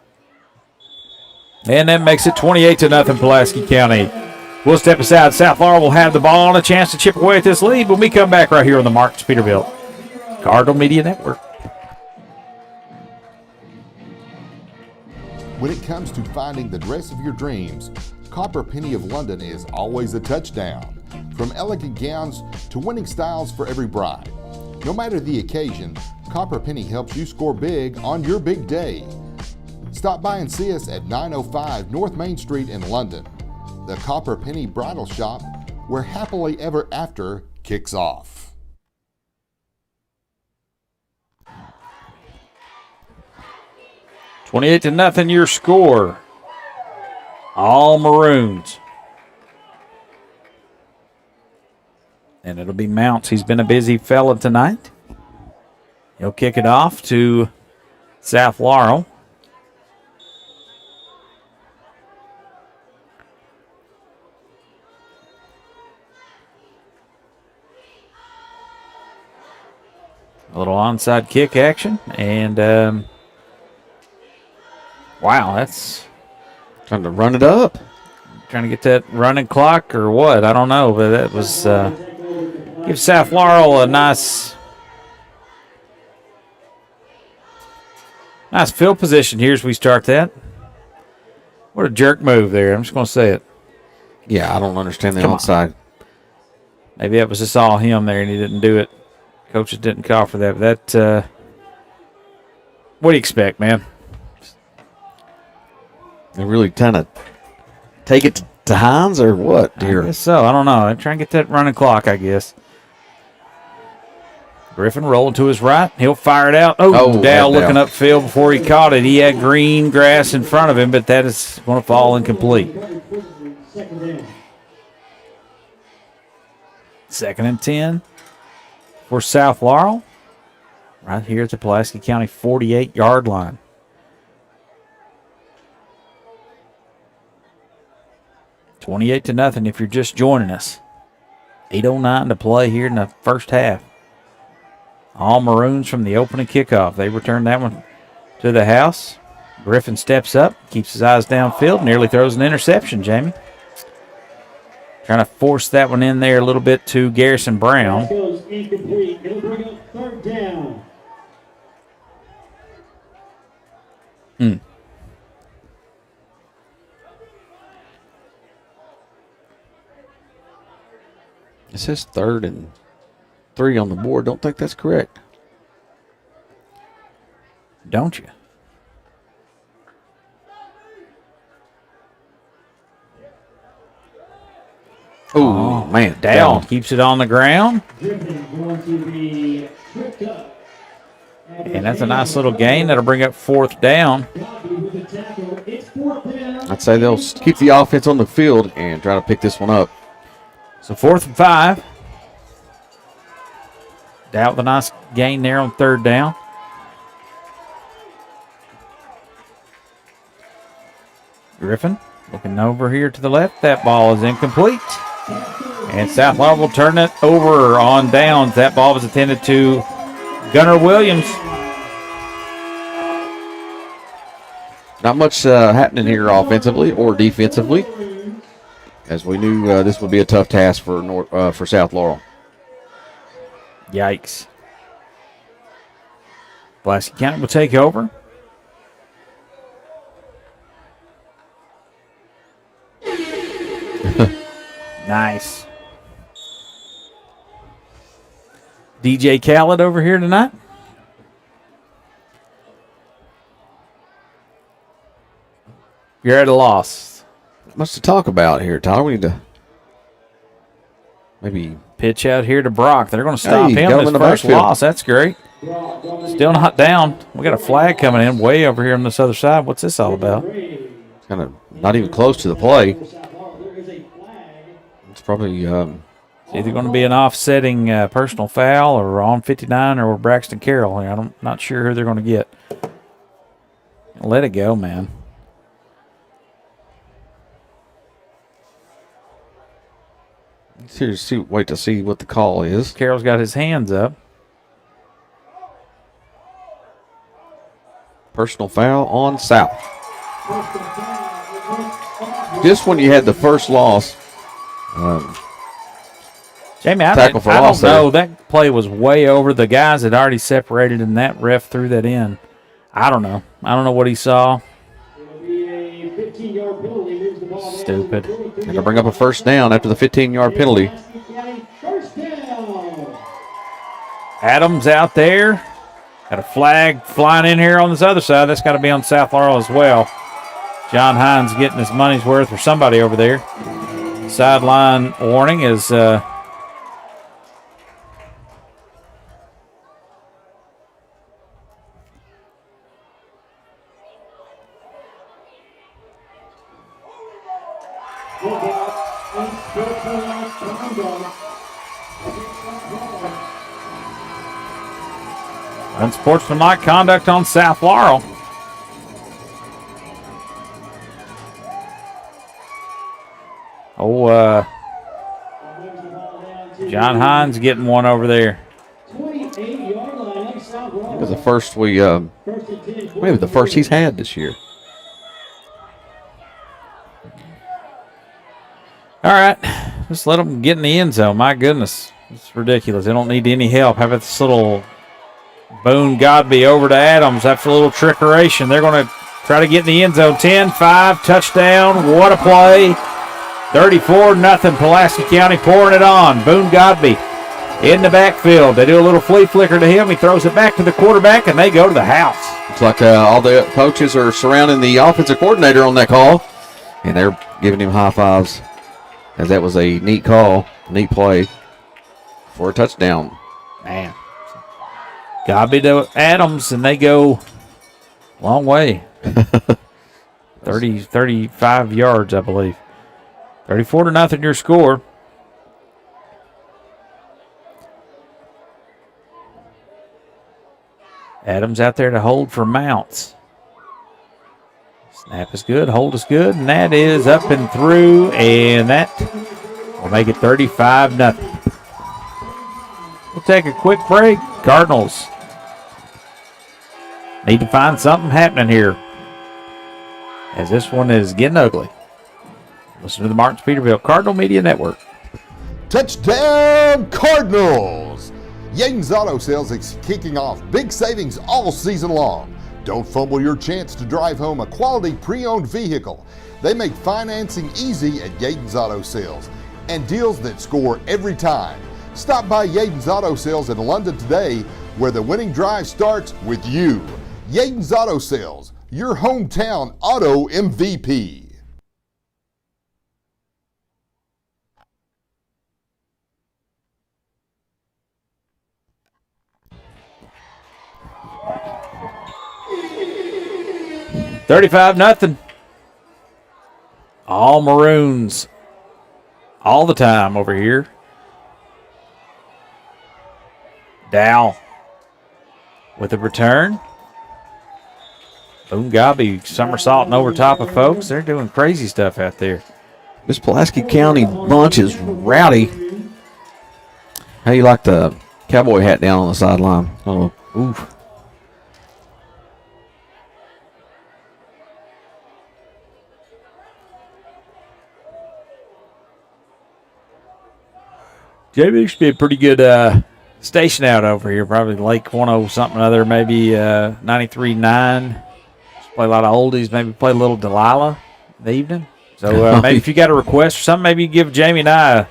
And that makes it 28-0 Pulaski County. We'll step aside. South Laurel will have the ball and a chance to chip away at this lead when we come back right here on the Marks Peterbilt Cardinal Media Network. When it comes to finding the dress of your dreams, Copper Penny of London is always a touchdown. From elegant gowns to winning styles for every bride. No matter the occasion, Copper Penny helps you score big on your big day. Stop by and see us at 905 North Main Street in London. The Copper Penny Bridal Shop, where happily ever after kicks off. $28-0 your score. All Maroons. And it'll be Mounts. He's been a busy fella tonight. He'll kick it off to South Laurel. A little onside kick action. And, wow, that's... Trying to run it up. Trying to get that running clock or what? I don't know, but that was... give South Laurel a nice Nice field position here as we start that. What a jerk move there. I'm just going to say it. Yeah, I don't understand the Come on. onside. Maybe that was just all him there and he didn't do it. Coaches didn't call for that. But that, what do you expect, man? They really kind of take it to Hines or what, dear? I guess so. I don't know. They're trying to get that running clock, I guess. Griffin rolling to his right. He'll fire it out. Oh, Dow looking upfield before he caught it. He had green grass in front of him, but that is going to fall incomplete. 2nd and 10 for South Laurel. Right here at the Pulaski County 48-yard line. $28-0 if you're just joining us. 8:09 to play here in the first half. All Maroons from the opening kickoff. They return that one to the house. Griffin steps up, keeps his eyes downfield, nearly throws an interception, Jamie. Trying to force that one in there a little bit to Garrison Brown. Goes incomplete. It'll bring up 3rd down. It says 3rd and 3 on the board. Don't think that's correct. Don't you? Oh, man. Down. Keeps it on the ground. Griffin going to be tripped up. And that's a nice little gain. That'll bring up 4th down. With the tackle. It's 4th down. I'd say they'll keep the offense on the field and try to pick this one up. So 4th and 5. Dow with a nice gain there on 3rd down. Griffin looking over here to the left. That ball is incomplete. And South Laurel will turn it over on downs. That ball was intended to Gunnar Williams. Not much happening here offensively or defensively, as we knew this would be a tough task for South Laurel. Yikes. Pulaski County will take over. Nice. DJ Khaled over here tonight. You're at a loss. Not much to talk about here, Tyler. We need to maybe Pitch out here to Brock. They're going to stop Hey, him. got him His in the first backfield. loss. That's great. Still not down. We got a flag coming in way over here on this other side. What's this all about? kind of not even close to the play. It's probably It's either going to be an offsetting personal foul or on 59 or Braxton Carroll. I'm not sure who they're going to get. Let it go, man. wait to see what the call is. Carroll's got his hands up. Personal foul on South. Just when you had the first loss, Jamie, I tackle for don't loss there. know. That play was way over. The guys had already separated, and that ref threw that in. I don't know. I don't know what he saw. Stupid. They're going to bring up a first down after the 15-yard penalty. Adams out there. Got a flag flying in here on this other side. That's got to be on South Laurel as well. John Hines getting his money's worth for somebody over there. Sideline warning is unsportsmanlike conduct on South Laurel. John Hines getting one over there. It was the first maybe the first he's had this year. All right, just let them get in the end zone. My goodness, it's ridiculous. They don't need any help. How about this little Boone Godby over to Adams. That's a little trickeration. They're going to try to get in the end zone. 10-5, touchdown. What a play. 34-0. Pulaski County pouring it on. Boone Godby in the backfield. They do a little flea flicker to him. He throws it back to the quarterback, and they go to the house. It's like all the coaches are surrounding the offensive coordinator on that call, and they're giving him high fives, as that was a neat call, neat play for a touchdown. Man. Godby to Adams, and they go a long way. 35 yards, I believe. 34-0 your score. Adams out there to hold for Mounts. Snap is good, hold is good, and that is up and through, and that will make it 35-0. We'll take a quick break. Cardinals need to find something happening here, as this one is getting ugly. Listen to the Martins Peterbilt Cardinal Media Network. Touchdown Cardinals! Yaden's Auto Sales is kicking off big savings all season long. Don't fumble your chance to drive home a quality pre-owned vehicle. They make financing easy at Yaden's Auto Sales, and deals that score every time. Stop by Yaden's Auto Sales in London today, where the winning drive starts with you. Yaden's Auto Sales, your hometown auto MVP. $35-0. All Maroons all the time over here. Dow with a return. Boone Godby somersaulting over top of folks. They're doing crazy stuff out there. This Pulaski County bunch is rowdy. How you like the cowboy hat down on the sideline? Oh, oof. JB should be a pretty good station out over here. Probably Lake 10 something other, maybe 93.9. Play a lot of oldies, maybe play a little Delilah in the evening. So maybe if you got a request or something, maybe you give Jamie and I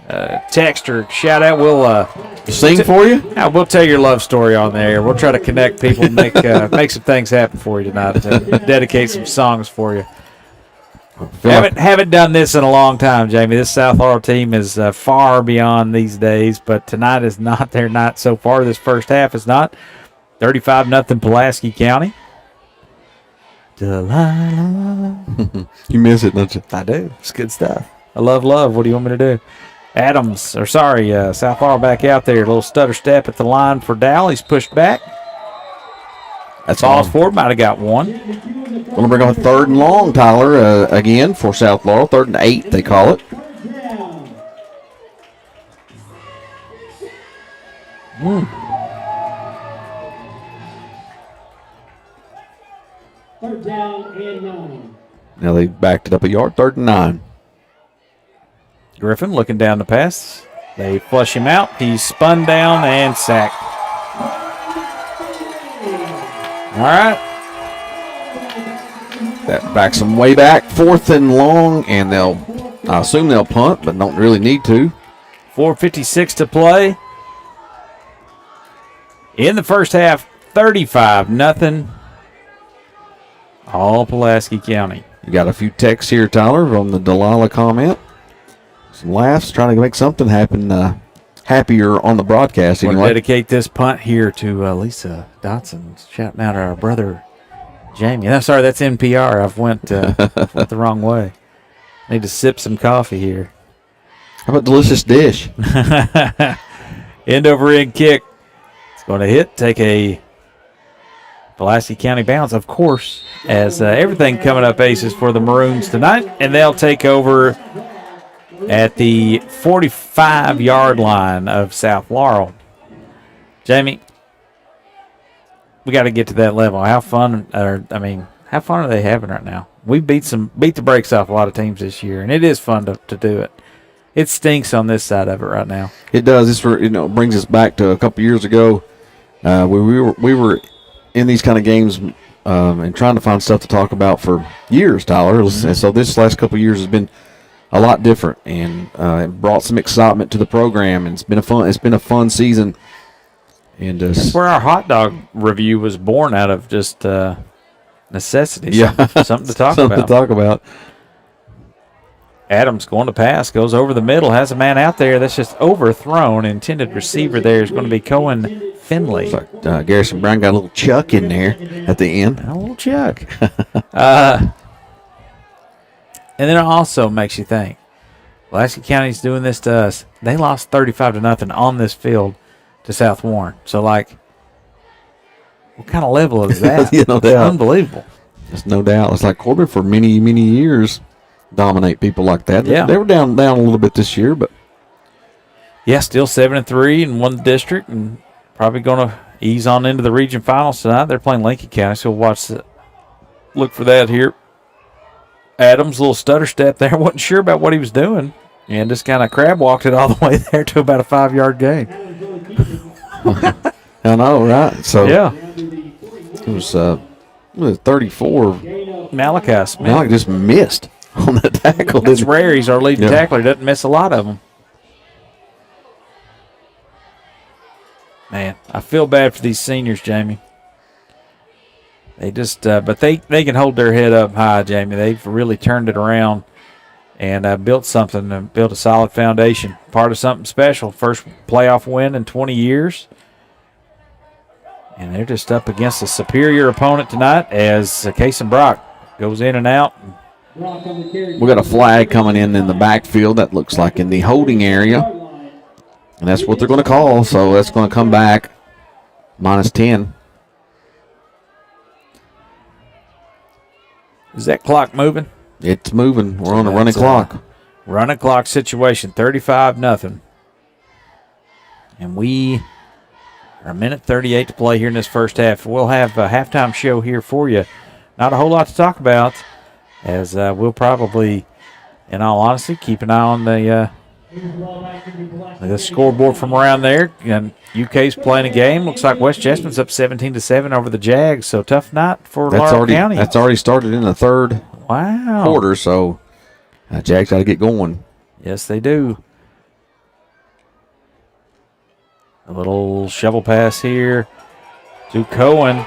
a text or shout out. We'll sing for you? Yeah, we'll tell your love story on there. We'll try to connect people and make some things happen for you tonight. Dedicate some songs for you. Haven't done this in a long time, Jamie. This South Laurel team is far beyond these days, but tonight is not their night so far. This first half is not. 35-0 Pulaski County. Delilah. You miss it, don't you? I do. It's good stuff. I love. What do you want me to do? South Laurel back out there. A little stutter step at the line for Dow. He's pushed back. That's Falls forward. Might have got one. Going to bring on 3rd and long, Tyler, again for South Laurel. 3rd and 8, they call it. Third down and 9. Now they backed it up a yard. 3rd and 9. Griffin looking down the pass. They flush him out. He's spun down and sacked. All right. That backs them way back. 4th and long, and I assume they'll punt, but don't really need to. 4:56 to play. In the first half, 35-0. All Pulaski County. You got a few texts here, Tyler, from the Delilah comment. Some laughs, trying to make something happen happier on the broadcast. We'll anyway. dedicate this punt here to Lisa Dotson, shouting out our brother Jamie. No, sorry, that's NPR. I've went the wrong way. Need to sip some coffee here. How about delicious dish? End over end kick. It's going to hit. Take a Pulaski County bounce, of course, as everything coming up aces for the Maroons tonight, and they'll take over at the 45-yard line of South Laurel. Jamie, we got to get to that level. How fun are they having right now? We beat the brakes off a lot of teams this year, and it is fun to do it. It stinks on this side of it right now. It does. This brings us back to a couple years ago. We were in these kind of games and trying to find stuff to talk about for years, Tyler. And so this last couple of years has been a lot different, and it brought some excitement to the program. And it's been a fun season. And that's where our hot dog review was born out of, just necessity. Yeah, something to talk something about. to talk about. Adams going to pass, goes over the middle, has a man out there that's just overthrown. Intended receiver there is going to be Cohen Finley. Looks like Garrison Brown got a little chuck in there at the end. A little chuck. And then it also makes you think, Pulaski County's doing this to us. They lost 35-0 on this field to South Warren. So, like, what kind of level is that? Yeah, no doubt. Unbelievable. There's no doubt. It's like Corbin for many, many years dominate people like that. Yeah. They were down a little bit this year, but yeah, still 7-3 and won the district, and probably going to ease on into the region finals tonight. They're playing Lincoln County, so we'll look for that here. Adams, a little stutter step there, wasn't sure about what he was doing, and just kind of crab walked it all the way there to about a 5-yard gain. I know, right? So Yeah, it was 34. Malachi Smith. Malik just missed on that tackle. It's rare. He's our leading tackler. He doesn't miss a lot of them. Man, I feel bad for these seniors, Jamie. They just, but they can hold their head up high, Jamie. They've really turned it around and built something, and built a solid foundation. Part of something special. First playoff win in 20 years. And they're just up against a superior opponent tonight as Case and Brock goes in and out. We got a flag coming in the backfield that looks like in the holding area. And that's what they're going to call. So that's going to come back -10. Is that clock moving? It's moving. We're on a running clock. Running clock situation, 35-0. And we are a minute 38 to play here in this first half. We'll have a halftime show here for you. Not a whole lot to talk about, as we'll probably, in all honesty, keep an eye on the scoreboard from around there. And UK's playing a game. Looks like West Chestnut's up 17-7 over the Jags. So tough night for Laurel County. That's already started in the third quarter. So Jags got to get going. Yes, they do. A little shovel pass here to Cohen.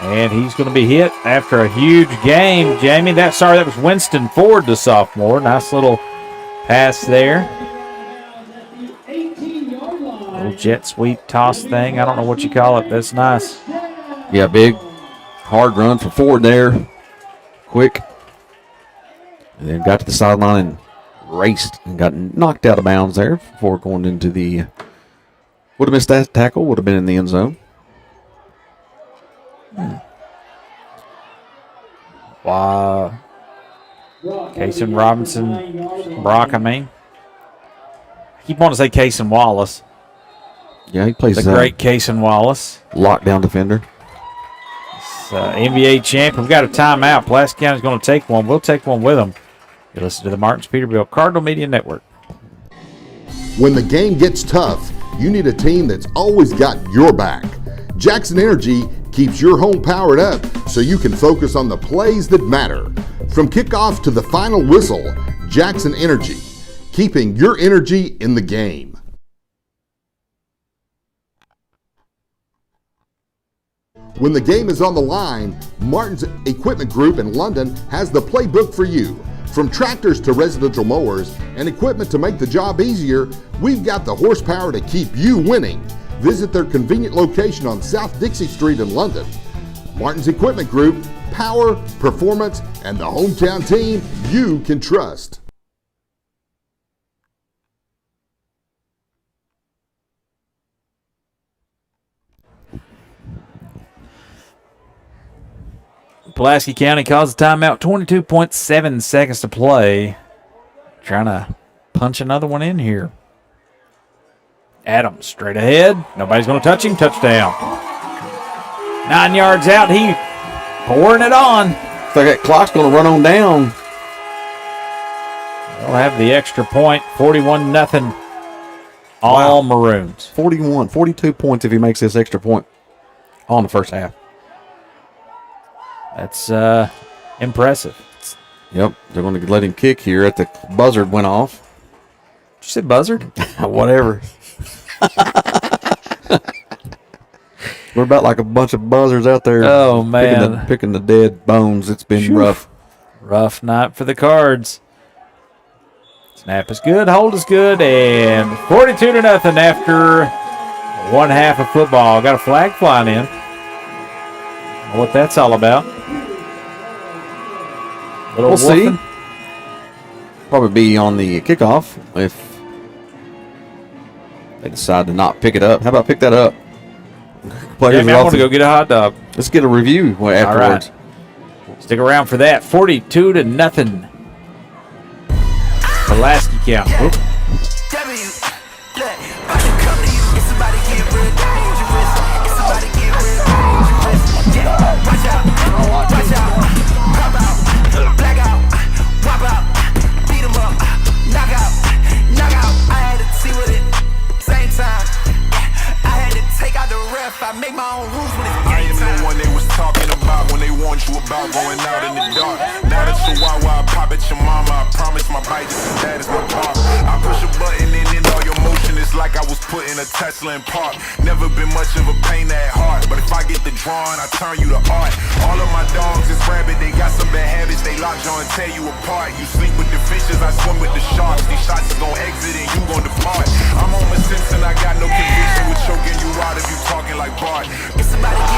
And he's going to be hit after a huge game, Jamie. That was Winston Ford, the sophomore. Nice little pass there. Little jet sweep toss thing. I don't know what you call it. That's nice. Yeah, big, hard run for Ford there. Quick. And then got to the sideline and raced and got knocked out of bounds there before going into the, would have missed that tackle, would have been in the end zone. Wow. Cason Robinson, Brock, I keep wanting to say Cason Wallace. Yeah, he plays the great Cason Wallace. Lockdown defender. NBA champ. We've got a timeout. Pulaski County's going to take one. We'll take one with them. You listen to the Martins Peterbilt Cardinal Media Network. When the game gets tough, you need a team that's always got your back. Jackson Energy keeps your home powered up so you can focus on the plays that matter. From kickoff to the final whistle, Jackson Energy, keeping your energy in the game. When the game is on the line, Martin's Equipment Group in London has the playbook for you. From tractors to residential mowers and equipment to make the job easier, we've got the horsepower to keep you winning. Visit their convenient location on South Dixie Street in London. Martin's Equipment Group, power, performance, and the hometown team you can trust. Pulaski County calls a timeout. 22.7 seconds to play. Trying to punch another one in here. Adams straight ahead. Nobody's going to touch him. Touchdown. 9 yards out. He pouring it on. Looks like that clock's going to run on down. They'll have the extra point. 41-0. All Maroons. 42 points if he makes this extra point on the first half. That's impressive. Yep, they're going to let him kick here at the buzzer went off. Did you say buzzard? Whatever. We're about like a bunch of buzzers out there. Oh, man. Picking the dead bones. It's been Phew. rough. Rough night for the Cards. Snap is good, hold is good, and 42-0 after one half of football. Got a flag flying in. Know what that's all about. We'll see. Probably be on the kickoff if they decide to not pick it up. How about pick that up? Players I want to go get a hot dog. Let's get a review afterwards. All right. Stick around for that. 42-0. Pulaski County. Oop. I make my own rules when it's game time. I am the one they was talking about when they warned you about going out in the dark. Now that Chihuahua, I pop at your mama. I promise my bite is as bad as my pop. I push a button and then all your motion is like I was putting a Tesla in park. Never been much of a pain at heart, but if I get the drawing, I turn you to art. All of my dogs is rabid, they got some bad habits. They lock jaw and tear you apart. You sleep with the fishes, I swim with the sharks. These shots is gon' exit and you gon' depart. I'm Homer Simpson, I got no conviction with choking you out if you talking like Bart. If somebody get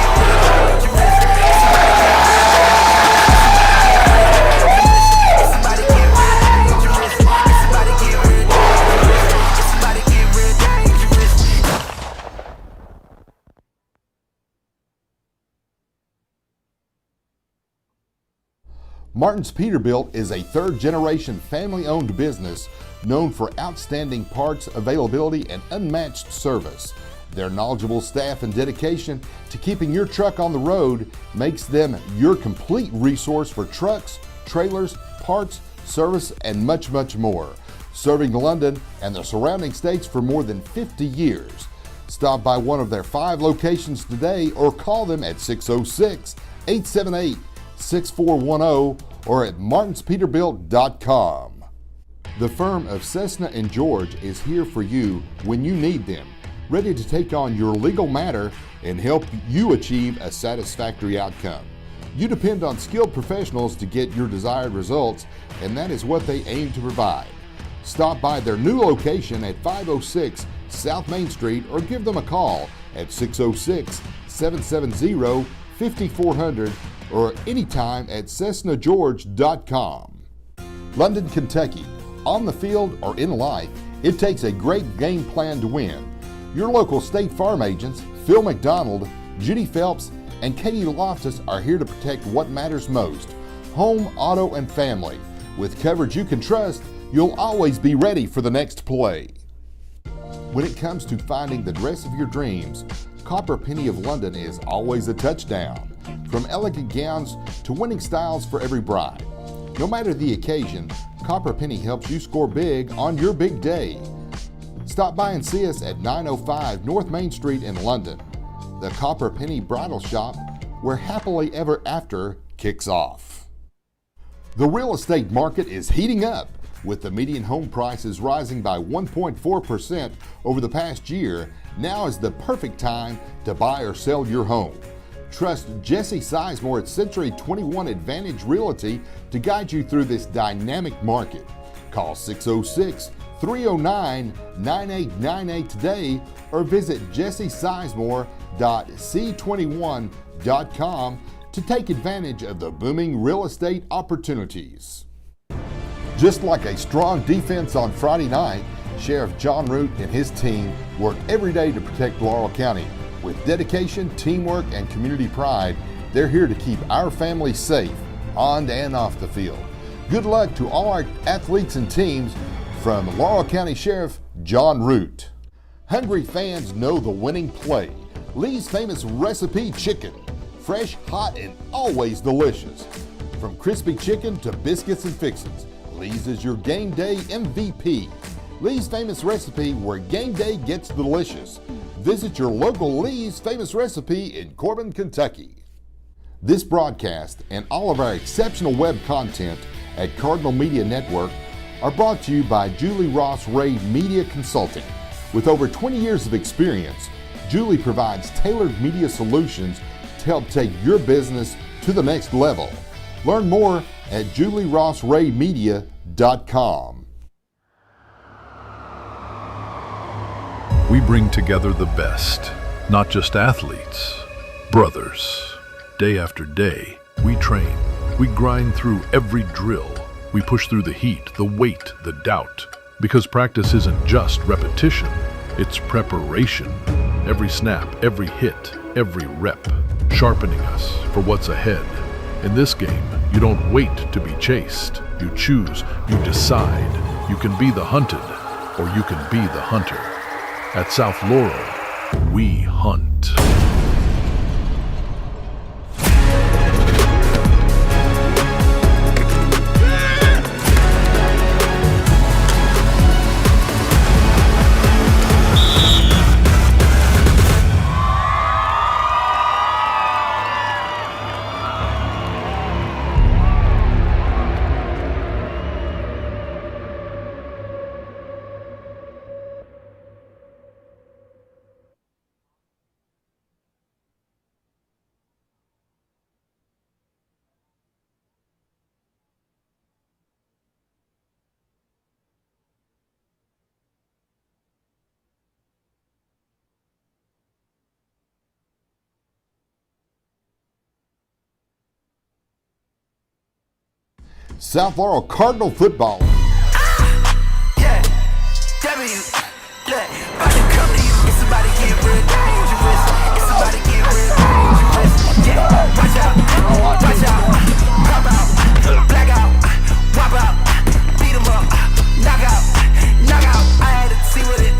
Martin's Peterbilt is a third-generation family-owned business known for outstanding parts availability and unmatched service. Their knowledgeable staff and dedication to keeping your truck on the road makes them your complete resource for trucks, trailers, parts, service, and much, much more. Serving London and the surrounding states for more than 50 years. Stop by one of their 5 locations today or call them at 606-878-6410 or at martinspeterbilt.com. The firm of Cessna & George is here for you when you need them, ready to take on your legal matter and help you achieve a satisfactory outcome. You depend on skilled professionals to get your desired results, and that is what they aim to provide. Stop by their new location at 506 South Main Street or give them a call at 606-770-5400 or anytime at CessnaGeorge.com. London, Kentucky. On the field or in life, it takes a great game plan to win. Your local State Farm agents, Phil McDonald, Judy Phelps, and Katie Loftus are here to protect what matters most: home, auto, and family. With coverage you can trust, you'll always be ready for the next play. When it comes to finding the dress of your dreams, Copper Penny of London is always a touchdown. From elegant gowns to winning styles for every bride. No matter the occasion, Copper Penny helps you score big on your big day. Stop by and see us at 905 North Main Street in London. The Copper Penny Bridal Shop, where happily ever after kicks off. The real estate market is heating up, with the median home prices rising by 1.4% over the past year. Now is the perfect time to buy or sell your home. Trust Jesse Sizemore at Century 21 Advantage Realty to guide you through this dynamic market. Call 606-309-9898 today or visit jessesizemore.c21.com to take advantage of the booming real estate opportunities. Just like a strong defense on Friday night, Sheriff John Root and his team work every day to protect Laurel County. With dedication, teamwork, and community pride, they're here to keep our families safe on and off the field. Good luck to all our athletes and teams from Laurel County Sheriff John Root. Hungry fans know the winning play. Lee's famous recipe chicken. Fresh, hot, and always delicious. From crispy chicken to biscuits and fixins, Lee's is your game day MVP. Lee's Famous Recipe, where game day gets delicious. Visit your local Lee's Famous Recipe in Corbin, Kentucky. This broadcast and all of our exceptional web content at Cardinal Media Network are brought to you by Julie Ross Ray Media Consulting. With over 20 years of experience, Julie provides tailored media solutions to help take your business to the next level. Learn more at julierossraymedia.com. We bring together the best, not just athletes, brothers. Day after day, we train. We grind through every drill. We push through the heat, the weight, the doubt. Because practice isn't just repetition, it's preparation. Every snap, every hit, every rep, sharpening us for what's ahead. In this game, you don't wait to be chased. You choose, you decide. You can be the hunted, or you can be the hunter. At South Laurel, we hunt. South Laurel Cardinal football. Yeah, W, yeah, about to come to you. It's about to get real dangerous. It's about to get real dangerous. Yeah, watch out, pop out, black out, wop out, beat 'em up, knock out. I had to see with it,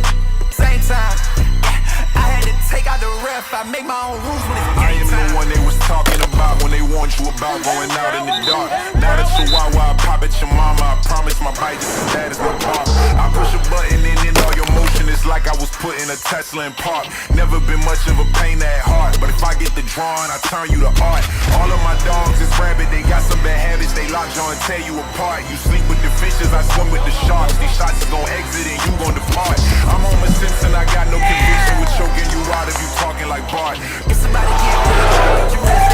same time. Yeah, I had to take out the ref. I make my own rules when it's I game am time. the one they was talking about when they warned you about going out in the dark. Now that you I pop at your mama, I promise my bite is as bad as my pop. I push a button and in all your motion, it's like I was putting a Tesla in park. Never been much of a pain at heart, but if I get the drawing, I turn you to art. All of my dogs is rabid, they got some bad habits, they lock jaw and tear you apart. You sleep with the fishes, I swim with the sharks. These shots is gon' exit and you gon' depart. I'm Homer Simpson, I got no conviction with choking you out if you talking like Bart. It's about to get real dangerous.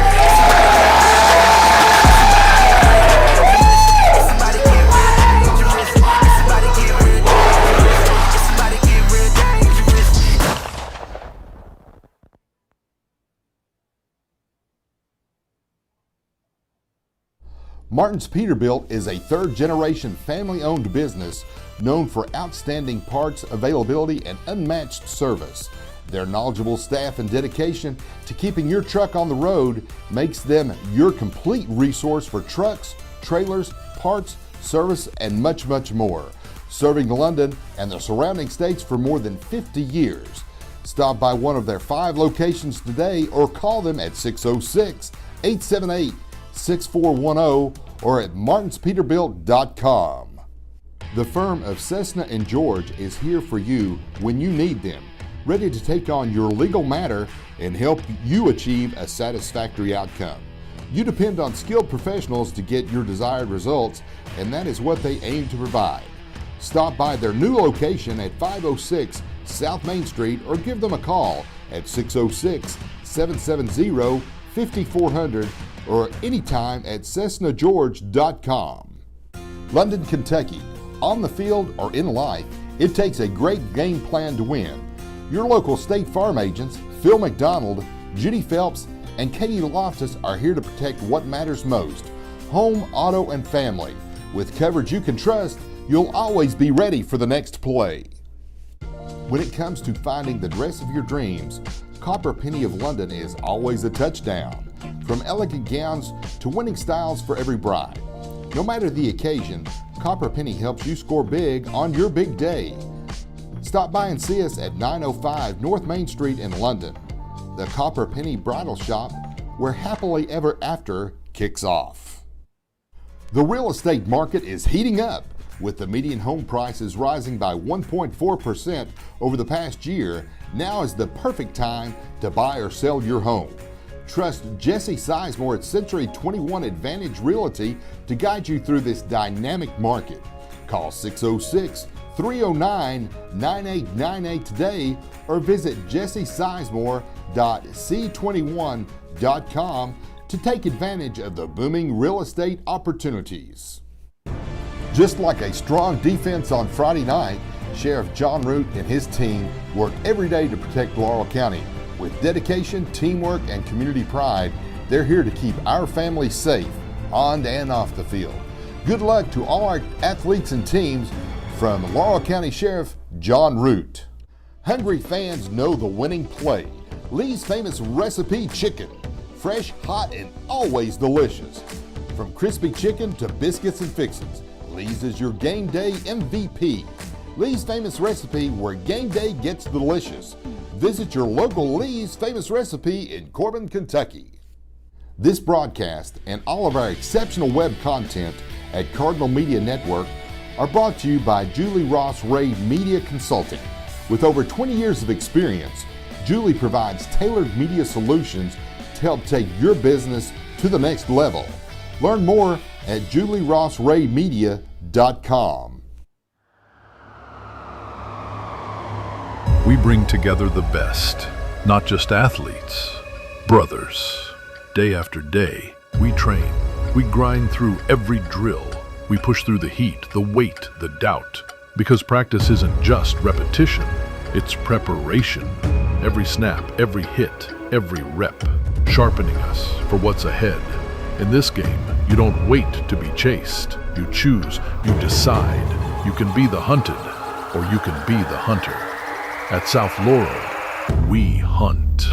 Martin's Peterbilt is a third-generation family-owned business known for outstanding parts availability and unmatched service. Their knowledgeable staff and dedication to keeping your truck on the road makes them your complete resource for trucks, trailers, parts, service, and much, much more. Serving London and the surrounding states for more than 50 years. Stop by one of their 5 locations today or call them at 606-878-6410 or at martinspeterbilt.com. The firm of Cessna & George is here for you when you need them, ready to take on your legal matter and help you achieve a satisfactory outcome. You depend on skilled professionals to get your desired results, and that is what they aim to provide. Stop by their new location at 506 South Main Street or give them a call at 606-770-5400 or anytime at CessnaGeorge.com. London, Kentucky. On the field or in life, it takes a great game plan to win. Your local State Farm agents, Phil McDonald, Judy Phelps, and Katie Loftus are here to protect what matters most: home, auto, and family. With coverage you can trust, you'll always be ready for the next play. When it comes to finding the dress of your dreams, Copper Penny of London is always a touchdown. From elegant gowns to winning styles for every bride. No matter the occasion, Copper Penny helps you score big on your big day. Stop by and see us at 905 North Main Street in London. The Copper Penny Bridal Shop, where happily ever after kicks off. The real estate market is heating up. With the median home prices rising by 1.4% over the past year, now is the perfect time to buy or sell your home. Trust Jesse Sizemore at Century 21 Advantage Realty to guide you through this dynamic market. Call 606-309-9898 today or visit jessesizemore.c21.com to take advantage of the booming real estate opportunities. Just like a strong defense on Friday night, Sheriff John Root and his team work every day to protect Laurel County. With dedication, teamwork, and community pride, they're here to keep our families safe on and off the field. Good luck to all our athletes and teams from Laurel County Sheriff John Root. Hungry fans know the winning play. Lee's Famous Recipe Chicken. Fresh, hot, and always delicious. From crispy chicken to biscuits and fixins, Lee's is your game day MVP. Lee's Famous Recipe, where game day gets delicious. Visit your local Lee's Famous Recipe in Corbin, Kentucky. This broadcast and all of our exceptional web content at Cardinal Media Network are brought to you by Julie Ross Ray Media Consulting. With over 20 years of experience, Julie provides tailored media solutions to help take your business to the next level. Learn more at julierossraymedia.com. We bring together the best, not just athletes, brothers. Day after day, we train. We grind through every drill. We push through the heat, the weight, the doubt. Because practice isn't just repetition, it's preparation. Every snap, every hit, every rep, sharpening us for what's ahead. In this game, you don't wait to be chased. You choose, you decide. You can be the hunted, or you can be the hunter. At South Laurel, we hunt.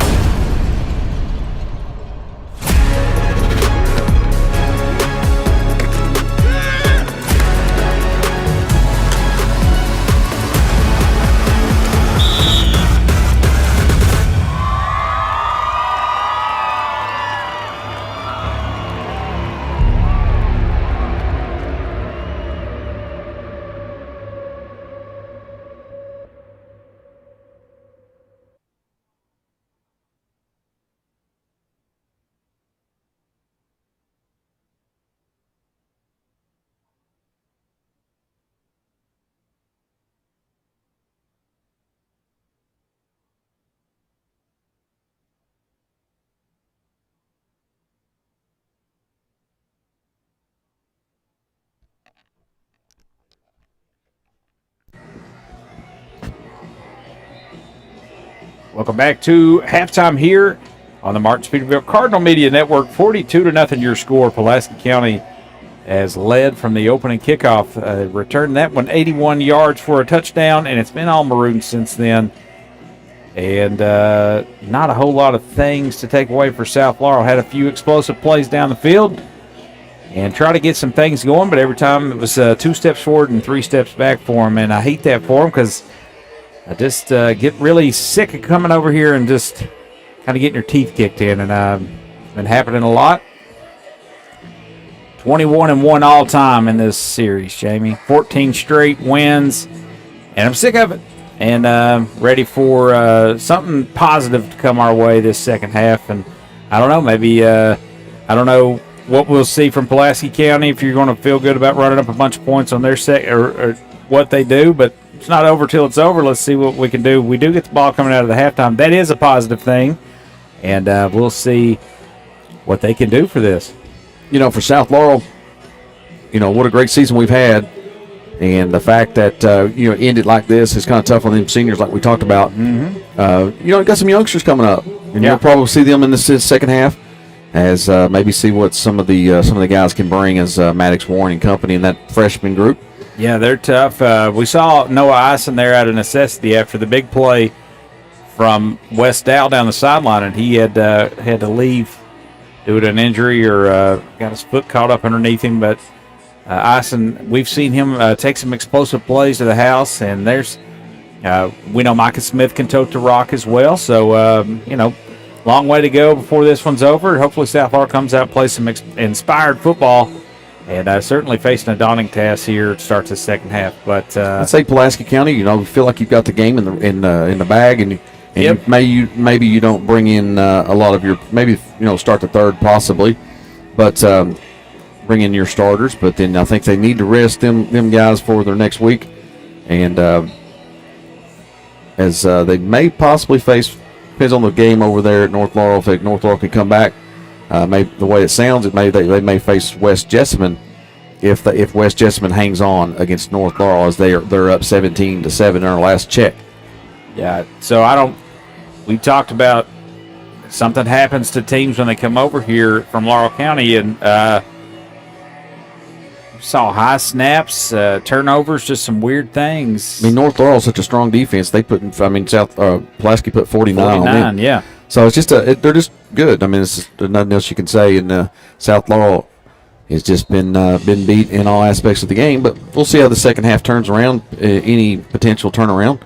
Welcome back to halftime here on the Martin Peterbilt Cardinal Media Network. 42-0 your score. Pulaski County has led from the opening kickoff. Returned that one 81 yards for a touchdown, and it's been all maroon since then. And not a whole lot of things to take away for South Laurel. Had a few explosive plays down the field and try to get some things going, but every time it was 2 steps forward and 3 steps back for them. And I hate that for them because I just get really sick of coming over here and just kind of getting your teeth kicked in. And it's been happening a lot. 21-1 all time in this series, Jamie. 14 straight wins. And I'm sick of it. And ready for something positive to come our way this second half. And I don't know, maybe, I don't know what we'll see from Pulaski County, if you're going to feel good about running up a bunch of points on their or what they do, but it's not over till it's over. Let's see what we can do. We do get the ball coming out of the halftime. That is a positive thing, and we'll see what they can do for this. You know, for South Laurel, you know, what a great season we've had, and the fact that, ended like this is kind of tough on them seniors like we talked about. Mm-hmm. Got some youngsters coming up, and you'll probably see them in this second half as maybe see what some of the guys can bring as Maddox, Warren, and company in that freshman group. Yeah, they're tough. We saw Noah Eisen there out of necessity after the big play from West Dow down the sideline, and he had to leave due to an injury or got his foot caught up underneath him. But Eisen, we've seen him take some explosive plays to the house, and we know Micah Smith can tote the rock as well. So, long way to go before this one's over. Hopefully South Laurel comes out and plays some inspired football And certainly facing a daunting task here to start the second half. But I'd say Pulaski County, feel like you've got the game in the bag, and Yep. maybe you don't bring in a lot of your, start the third possibly, but bring in your starters. But then I think they need to rest them guys for their next week, and as they may possibly face, depends on the game over there at North Laurel. If North Laurel can come back, the way it sounds, they may face West Jessamine if West Jessamine hangs on against North Laurel, as they're up 17-7 in our last check. yeah, so we talked about something happens to teams when they come over here from Laurel County, and saw high snaps, turnovers, just some weird things. I mean, North Laurel is such a strong defense. They Pulaski put 49 on them. Yeah. So it's just they're just good. I mean, there's nothing else you can say. And South Laurel has just been beat in all aspects of the game. But we'll see how the second half turns around. Any potential turnaround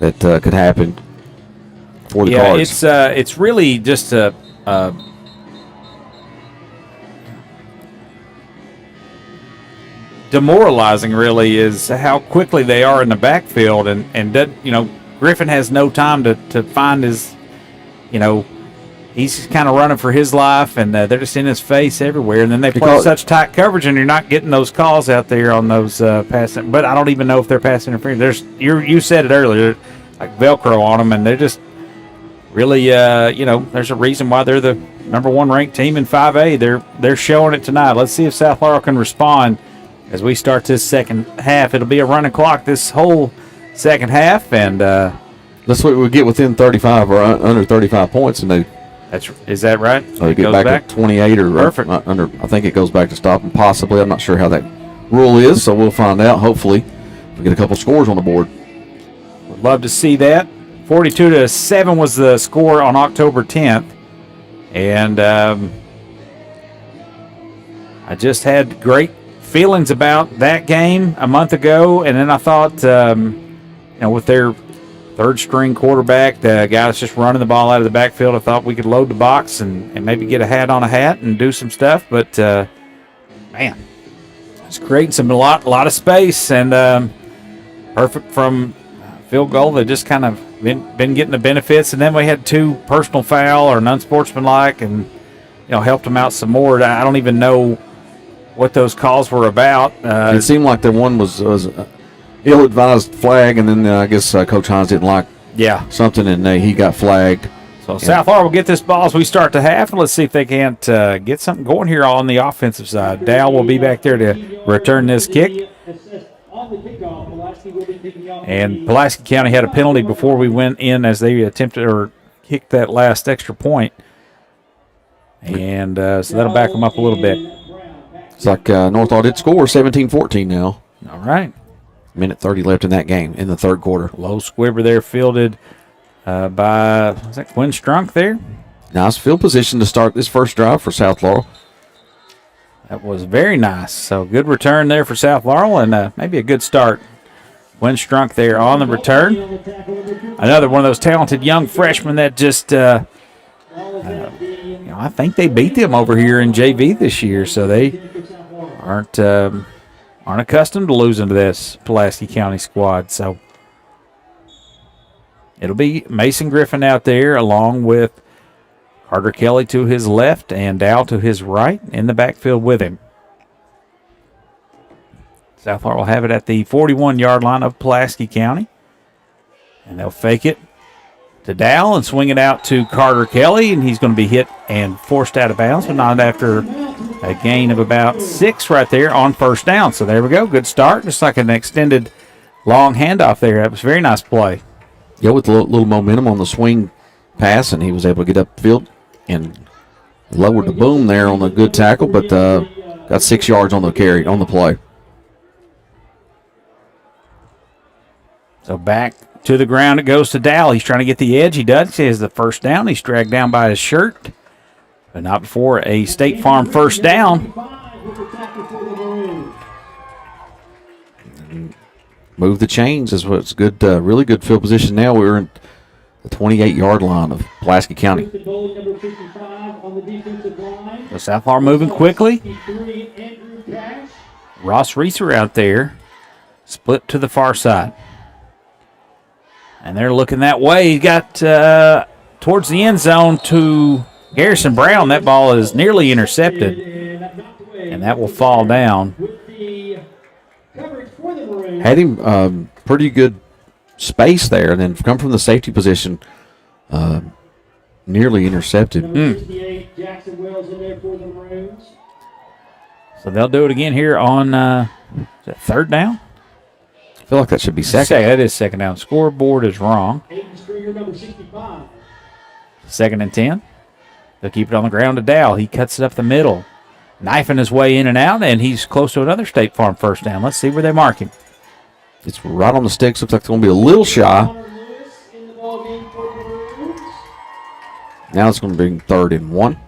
that could happen for the Cards. It's really just a demoralizing, really, is how quickly they are in the backfield, and that, Griffin has no time to find his, he's kind of running for his life, and they're just in his face everywhere, and then they play such tight coverage, and you're not getting those calls out there on those passing. But I don't even know if they're pass interference. You said it earlier, like Velcro on them, and they're just really, there's a reason why they're the number one ranked team in 5A. They're showing it tonight. Let's see if South Laurel can respond as we start this second half. It'll be a running clock this whole second half, and that's what we get within 35 or under 35 points, and is that right? They get back to 28 or perfect under. I think it goes back to stop, and possibly. I'm not sure how that rule is, so we'll find out. Hopefully, we get a couple scores on the board. Would love to see that. 42-7 was the score on October 10th, and I just had great feelings about that game a month ago, and then I thought, with their third string quarterback, the guy that's just running the ball out of the backfield, I thought we could load the box and maybe get a hat on a hat and do some stuff. But man, it's creating a lot of space, and perfect from field goal. They just kind of been getting the benefits, and then we had two personal foul or an unsportsmanlike, and helped them out some more. I don't even know what those calls were about. It seemed like the one was ill-advised flag, and then I guess Coach Hines didn't like something, and he got flagged. So South Laurel will get this ball as we start the half, and let's see if they can't get something going here on the offensive side. Dow will be back there to return this kick. And Pulaski County had a penalty before we went in as they attempted or kicked that last extra point. And so that'll back them up a little bit. It's like North Laurel did score 17-14 now. All right. Minute 30 left in that game in the third quarter. Low squibber there fielded by, was that Quinn Strunk there? Nice field position to start this first drive for South Laurel. That was very nice. So good return there for South Laurel, and maybe a good start. Quinn Strunk there on the return. Another one of those talented young freshmen that just, I think they beat them over here in JV this year, so they aren't accustomed to losing to this Pulaski County squad. So it'll be Mason Griffin out there along with Carter Kelly to his left and Dow to his right in the backfield with him. South Laurel will have it at the 41-yard line of Pulaski County. And they'll fake it to Dow and swing it out to Carter Kelly, and he's going to be hit and forced out of bounds, but not after a gain of about 6 right there on first down. So there we go. Good start. Just like an extended long handoff there. That was a very nice play. Yeah, with a little momentum on the swing pass, and he was able to get upfield and lowered the boom there on the good tackle, but got 6 yards on the carry, on the play. So back to the ground it goes to Dow. He's trying to get the edge. He does. He has the first down. He's dragged down by his shirt, but not before a State Farm first down. Move the chains is what's good. Really good field position now. We were in the 28-yard line of Pulaski County. The goalie number 55 on the defensive line. So South Florida moving quickly. 63, Andrew Cash. Ross Reeser out there, split to the far side. And they're looking that way. He got towards the end zone to Garrison Brown. That ball is nearly intercepted, and that will fall down. With the coverage for the Maroons. Had him pretty good space there, and then come from the safety position, nearly intercepted. Number 68, Jackson Wells in there for the Maroons. So they'll do it again here on is that third down? I feel like that should be second. That is second down. Scoreboard is wrong. Aiden Stringer, number 65. 2nd and 10. They'll keep it on the ground to Dow. He cuts it up the middle, knifing his way in and out, and he's close to another State Farm first down. Let's see where they mark him. It's right on the sticks. Looks like it's going to be a little shy. Connor Lewis in the ballgame for the Maroons. Now it's going to be 3rd and 1.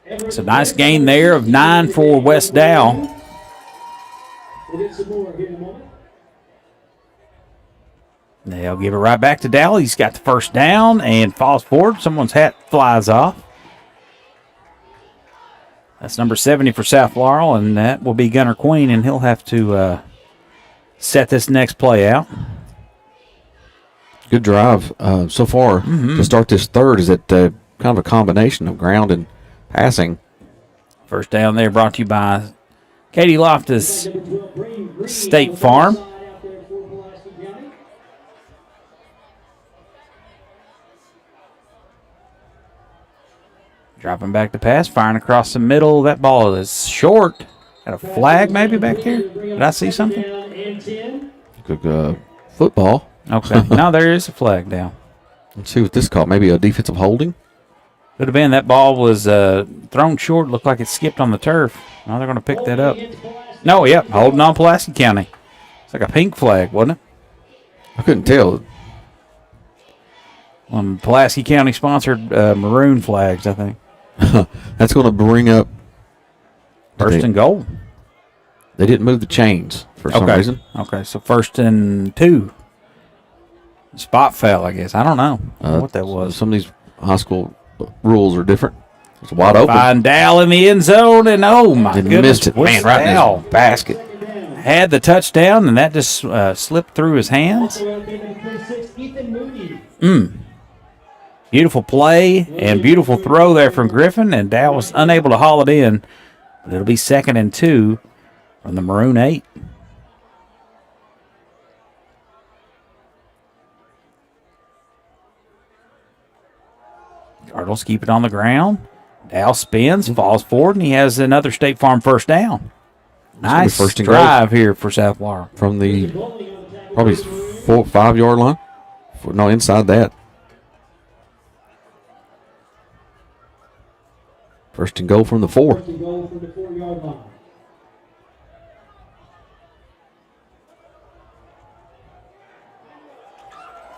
It's a nice gain there of 9 for West Dow. We'll get some more here in a moment. They'll give it right back to Dow. He's got the first down and falls forward. Someone's hat flies off. That's number 70 for South Laurel, and that will be Gunnar Queen, and he'll have to set this next play out. Good drive so far to start this third. Is it kind of a combination of ground and passing? First down there brought to you by Katie Loftus State Farm. Dropping back to pass, firing across the middle. That ball is short. Got a flag maybe back there? Did I see something? Good football. Okay. No, there is a flag down. Let's see what this called. Maybe a defensive holding? Could have been. That ball was thrown short. Looked like it skipped on the turf. Now they're going to pick that up. No, yep, holding on Pulaski County. It's like a pink flag, wasn't it? I couldn't tell. Pulaski County sponsored maroon flags, I think. That's going to bring up First and goal. They didn't move the chains for some reason. Okay, so 1st and 2. Spot fell, I guess. I don't know what that was. Some of these high school rules are different. It's wide open. Find Dow in the end zone, and oh my goodness, missed it, man! Right in his basket. Had the touchdown, and that just slipped through his hands. Beautiful play and beautiful throw there from Griffin, and Dow was unable to haul it in. But it'll be 2nd and 2 from the Maroon 8. Cardinals keep it on the ground. Dow spins, falls forward, and he has another State Farm first down. Nice first and drive here for South Laurel. From the probably 4-5 yard line. No, inside that. First and goal from the 4. First and goal from the 4-yard line.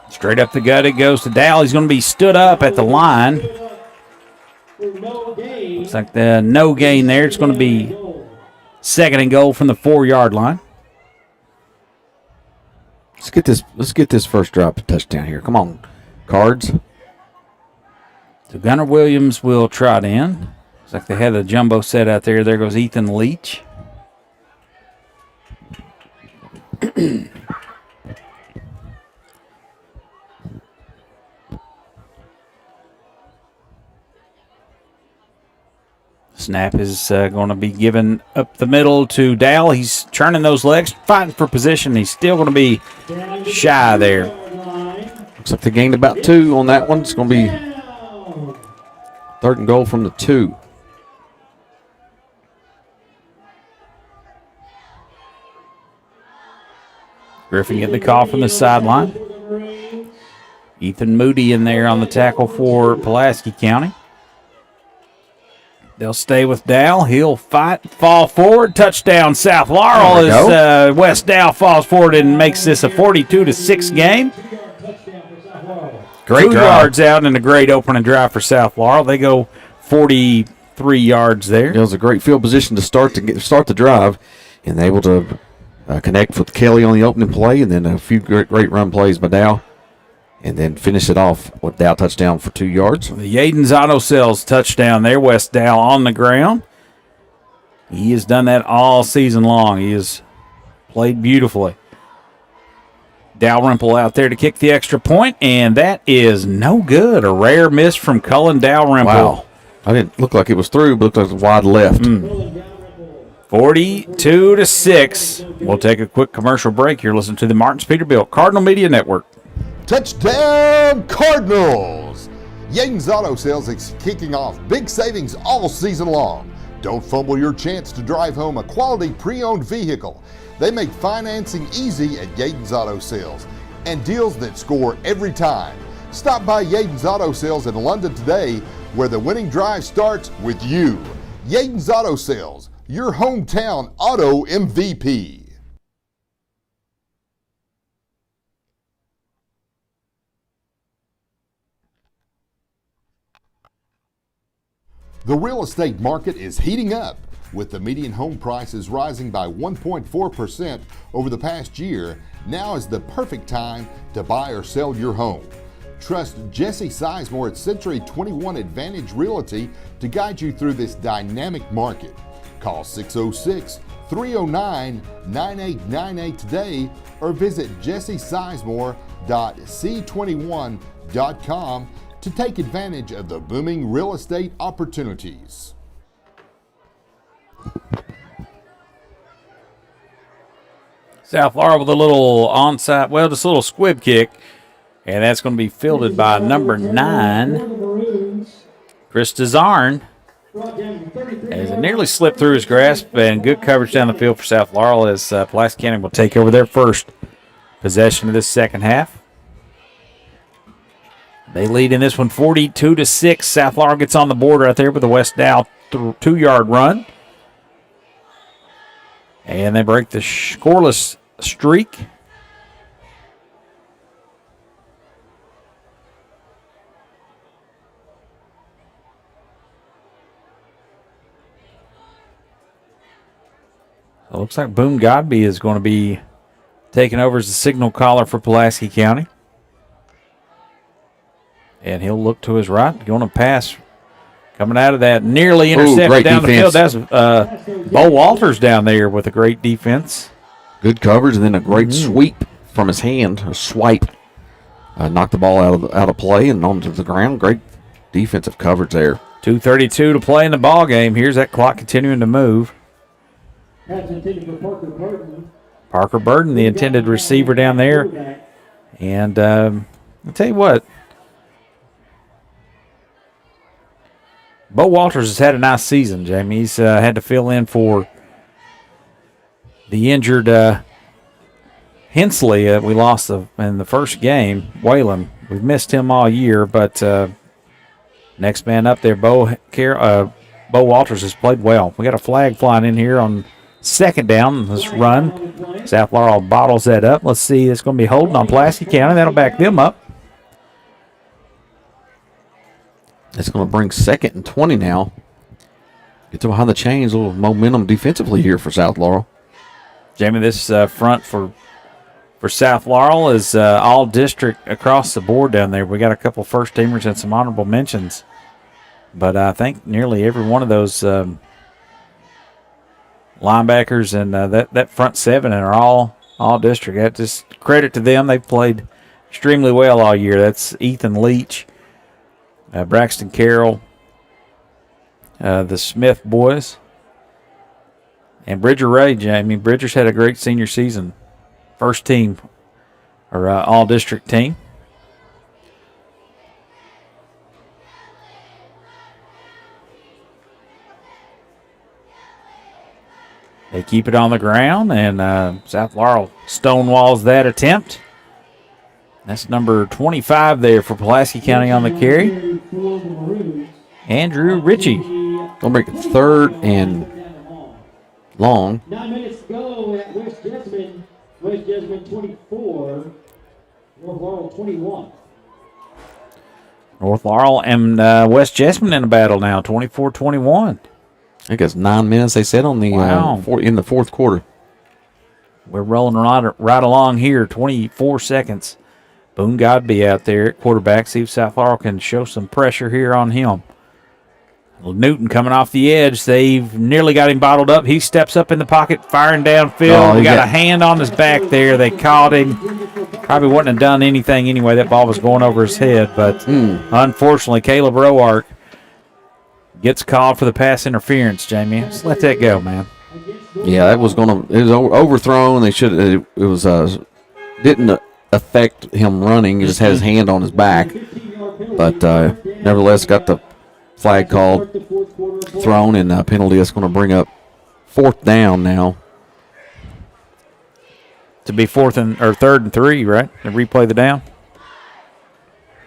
Straight up the gut it goes to Dow. He's going to be stood up at the line. Looks like the no gain there. It's going to be 2nd and goal from the 4-yard line. Let's get this first drop touchdown here. Come on, Cards. So Gunnar Williams will trot in. Looks like they had the jumbo set out there. There goes Ethan Leach. Snap is going to be given up the middle to Dow. He's churning those legs, fighting for position. He's still going to be shy there. Looks like they gained about 2 on that one. It's going to be 3rd and goal from the 2. Griffin getting the call from the sideline. Ethan Moody in there on the tackle for Pulaski County. They'll stay with Dow. He'll fight, fall forward. Touchdown, South Laurel as West Dow falls forward and makes this a 42-6 game. Great 2 yards out and a great opening drive for South Laurel. They go 43 yards there. It was a great field position to start the drive, and able to connect with Kelly on the opening play, and then a few great run plays by Dow, and then finish it off with Dow touchdown for 2 yards. The Yaden's Auto Sales touchdown there. Wes Dow on the ground. He has done that all season long. He has played beautifully. Dalrymple out there to kick the extra point, and that is no good. A rare miss from Cullen Dalrymple. Wow. I didn't look like it was through, but looked like it was wide left. 42-6. We'll take a quick commercial break here. Listen to the Martins Peterbilt Cardinal Media Network. Touchdown Cardinals! Yaden's Auto Sales is kicking off big savings all season long. Don't fumble your chance to drive home a quality pre-owned vehicle. They make financing easy at Yaden's Auto Sales and deals that score every time. Stop by Yaden's Auto Sales in London today, where the winning drive starts with you. Yaden's Auto Sales, your hometown auto MVP. The real estate market is heating up. With the median home prices rising by 1.4% over the past year, now is the perfect time to buy or sell your home. Trust Jesse Sizemore at Century 21 Advantage Realty to guide you through this dynamic market. Call 606-309-9898 today or visit jessesizemore.c21.com to take advantage of the booming real estate opportunities. South Laurel with a little onside, well, just a little squib kick, and that's going to be fielded by number 9, Chris Dezarn. As it nearly slipped through his grasp, and good coverage down the field for South Laurel as Pulaski County will take over their first possession of this second half. They lead in this one 42-6. South Laurel gets on the board right there with a West Dow 2-yard run. And they break the scoreless streak. So it looks like Boone Godby is going to be taking over as the signal caller for Pulaski County. And he'll look to his right, going to pass. Coming out of that, nearly intercepted down defense. the field. That's Bo Walters down there with a great defense. Good coverage, and then a great sweep from his hand, a swipe. Knocked the ball out of play and onto the ground. Great defensive coverage there. 2:32 to play in the ball game. Here's that clock continuing to move. Parker Burden, the intended receiver down there. And I'll tell you what, Bo Walters has had a nice season, Jamie. He's had to fill in for the injured Hensley. We lost in the first game, Whalen. We've missed him all year, but next man up there, Bo Walters has played well. We got a flag flying in here on second down. Let's run. South Laurel bottles that up. Let's see. It's going to be holding on Pulaski County. That'll back them up. It's going to bring 2nd and 20 now. Get to behind the chains, a little momentum defensively here for South Laurel. Jamie, this front for South Laurel is all district across the board down there. We got a couple first teamers and some honorable mentions. But I think nearly every one of those linebackers and that front 7 are all district. That just credit to them. They've played extremely well all year. That's Ethan Leach, Braxton Carroll, the Smith boys, and Bridger Ray. Jamie Bridger's had a great senior season. First team or all-district team. They keep it on the ground, and South Laurel stonewalls that attempt. That's number 25 there for Pulaski County on the carry. Andrew Ritchie. Gonna make it 3rd and long. 9 minutes to go at West Jessamine. West Jessamine 24, North Laurel 21. North Laurel and West Jessamine in a battle now, 24-21. I think it's 9 minutes, they said, on the Wow. in the fourth quarter. We're rolling right along here, 24 seconds. Boone Godby out there at quarterback. See if South Laurel can show some pressure here on him. Newton coming off the edge. They've nearly got him bottled up. He steps up in the pocket, firing downfield. He got a hand on his back there. They caught him. Probably wouldn't have done anything anyway. That ball was going over his head. But unfortunately, Caleb Roark gets called for the pass interference, Jamie. Just let that go, man. Yeah, it was overthrown. They should. It was didn't affect him running. He just had his hand on his back. But nevertheless, got the flag called, thrown, and a penalty that's going to bring up 4th down now. To be 3rd and 3, right? And replay the down.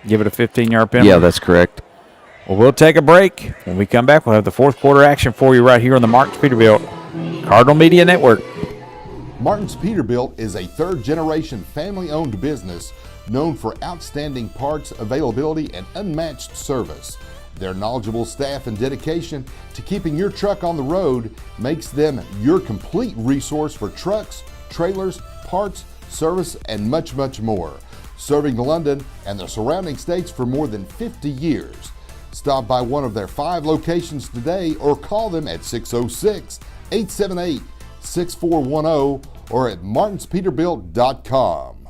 Give it a 15-yard penalty. Yeah, that's correct. Well, we'll take a break. When we come back, we'll have the 4th quarter action for you right here on the Martins Peterbilt Cardinal Media Network. Martins Peterbilt is a 3rd-generation family-owned business known for outstanding parts, availability, and unmatched service. Their knowledgeable staff and dedication to keeping your truck on the road makes them your complete resource for trucks, trailers, parts, service, and much, much more. Serving London and the surrounding states for more than 50 years. Stop by one of their 5 locations today or call them at 606-878-6410 or at martinspeterbilt.com.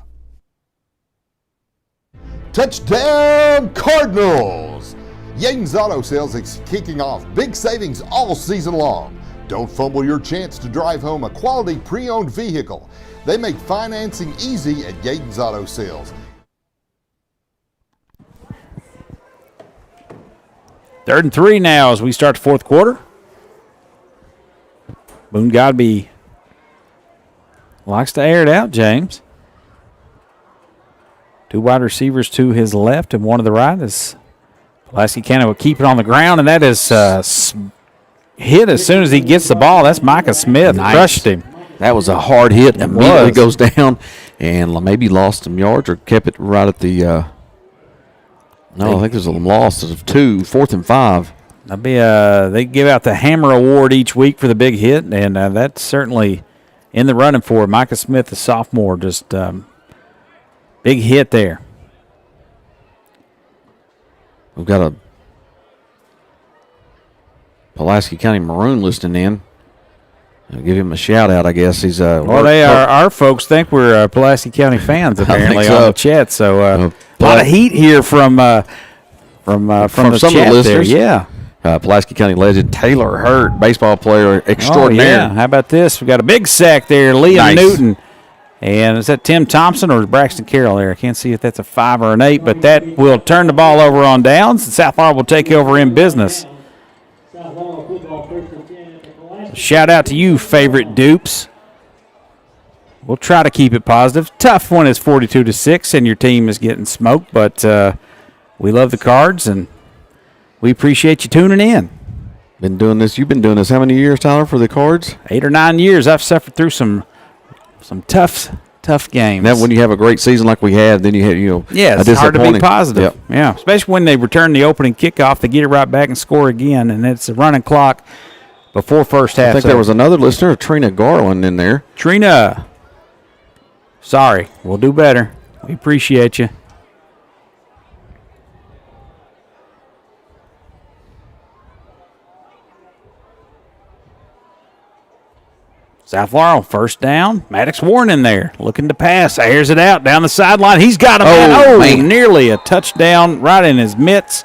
Touchdown Cardinals! Yaden's Auto Sales is kicking off big savings all season long. Don't fumble your chance to drive home a quality pre-owned vehicle. They make financing easy at Yaden's Auto Sales. 3rd and 3 now as we start the 4th quarter. Boone Godby likes to air it out, James. 2 wide receivers to his left and 1 to the right as Pulaski County will keep it on the ground, and that is hit as soon as he gets the ball. That's Micah Smith. Nice. Crushed him. That was a hard hit, and immediately goes down, and maybe lost some yards or kept it right at the I think there's a loss of 2, 4th and 5. That'll be they give out the Hammer Award each week for the big hit, and that's certainly in the running for Micah Smith, the sophomore. Just big hit there. We've got a Pulaski County Maroon listening in. I'll give him a shout out, I guess. He's our folks think we're Pulaski County fans apparently so. on the chat. So a lot of heat here from the some chat of the listeners. There. Yeah. Pulaski County legend Taylor Hurt, baseball player extraordinaire. Oh, yeah. How about this? We got a big sack there, Liam Newton. And is that Tim Thompson or Braxton Carroll there? I can't see if that's a 5 or an 8, but that will turn the ball over on downs, and South Laurel will take over in business. Shout out to you, favorite dupes. We'll try to keep it positive. Tough one is 42-6, and your team is getting smoked, but we love the Cards, and we appreciate you tuning in. Been doing this. You've been doing this how many years, Tyler, for the Cards? 8 or 9 years. I've suffered through some tough games. Now, when you have a great season like we had, then you had it's hard to be positive. Yep. Yeah, especially when they return the opening kickoff, they get it right back and score again, and it's a running clock before first half. I think there was another listener, Trina Garland, in there. Trina, sorry, we'll do better. We appreciate you. South Laurel, first down. Maddox Warren in there, looking to pass. Airs it out down the sideline. He's got him. Man. Nearly a touchdown right in his mitts.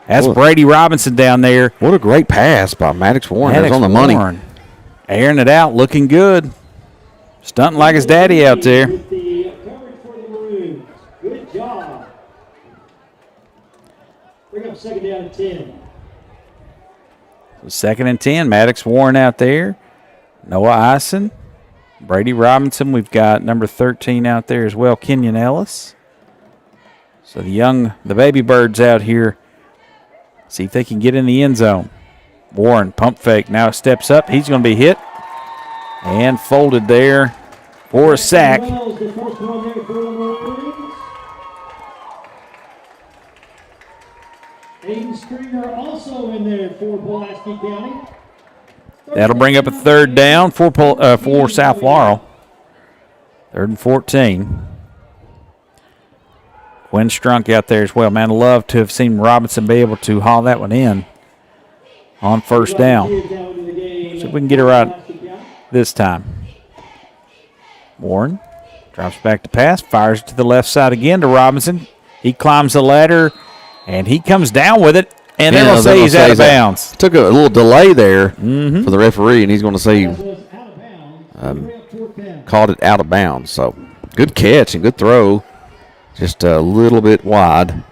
That's Brady Robinson down there. What a great pass by Maddox Warren. That was on the money. Airing it out, looking good. Stunting like his daddy out there. The coverage for the Maroons. Good job. Bring up 2nd down and 10. 2nd and 10. Maddox Warren out there. Noah Eisen, Brady Robinson. We've got number 13 out there as well, Kenyon Ellis. So the baby birds out here. See if they can get in the end zone. Warren, pump fake, now steps up. He's going to be hit and folded there for a sack. Aiden Stringer also in there for Pulaski County. That'll bring up a 3rd down for South Laurel. 3rd and 14. Quinn Strunk out there as well. Man, I'd love to have seen Robinson be able to haul that one in on 1st down. See if we can get it right this time. Warren drops back to pass, fires to the left side again to Robinson. He climbs the ladder, and he comes down with it, and they're going to say he's out of bounds. Took a little delay there for the referee, and he's going to say called it out of bounds. So good catch and good throw. Just a little bit wide.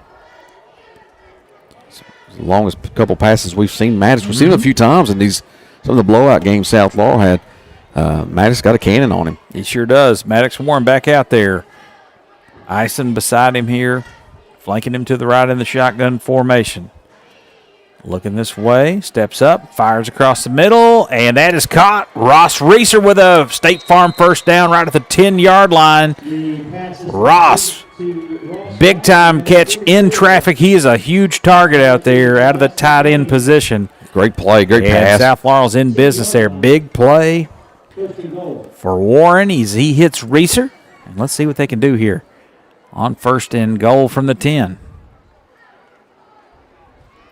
As long as a couple passes we've seen Mattis. We've seen him a few times in some of the blowout games South Laurel had. Mattis got a cannon on him. He sure does. Maddox Warren back out there. Ison beside him here, flanking him to the right in the shotgun formation. Looking this way, steps up, fires across the middle, and that is caught. Ross Reeser with a State Farm 1st down right at the 10-yard line. Ross, big-time catch in traffic. He is a huge target out there, out of the tight end position. Great play, great and pass. South Laurel's in business there. Big play for Warren. He hits Reeser. And let's see what they can do here on 1st and goal from the 10.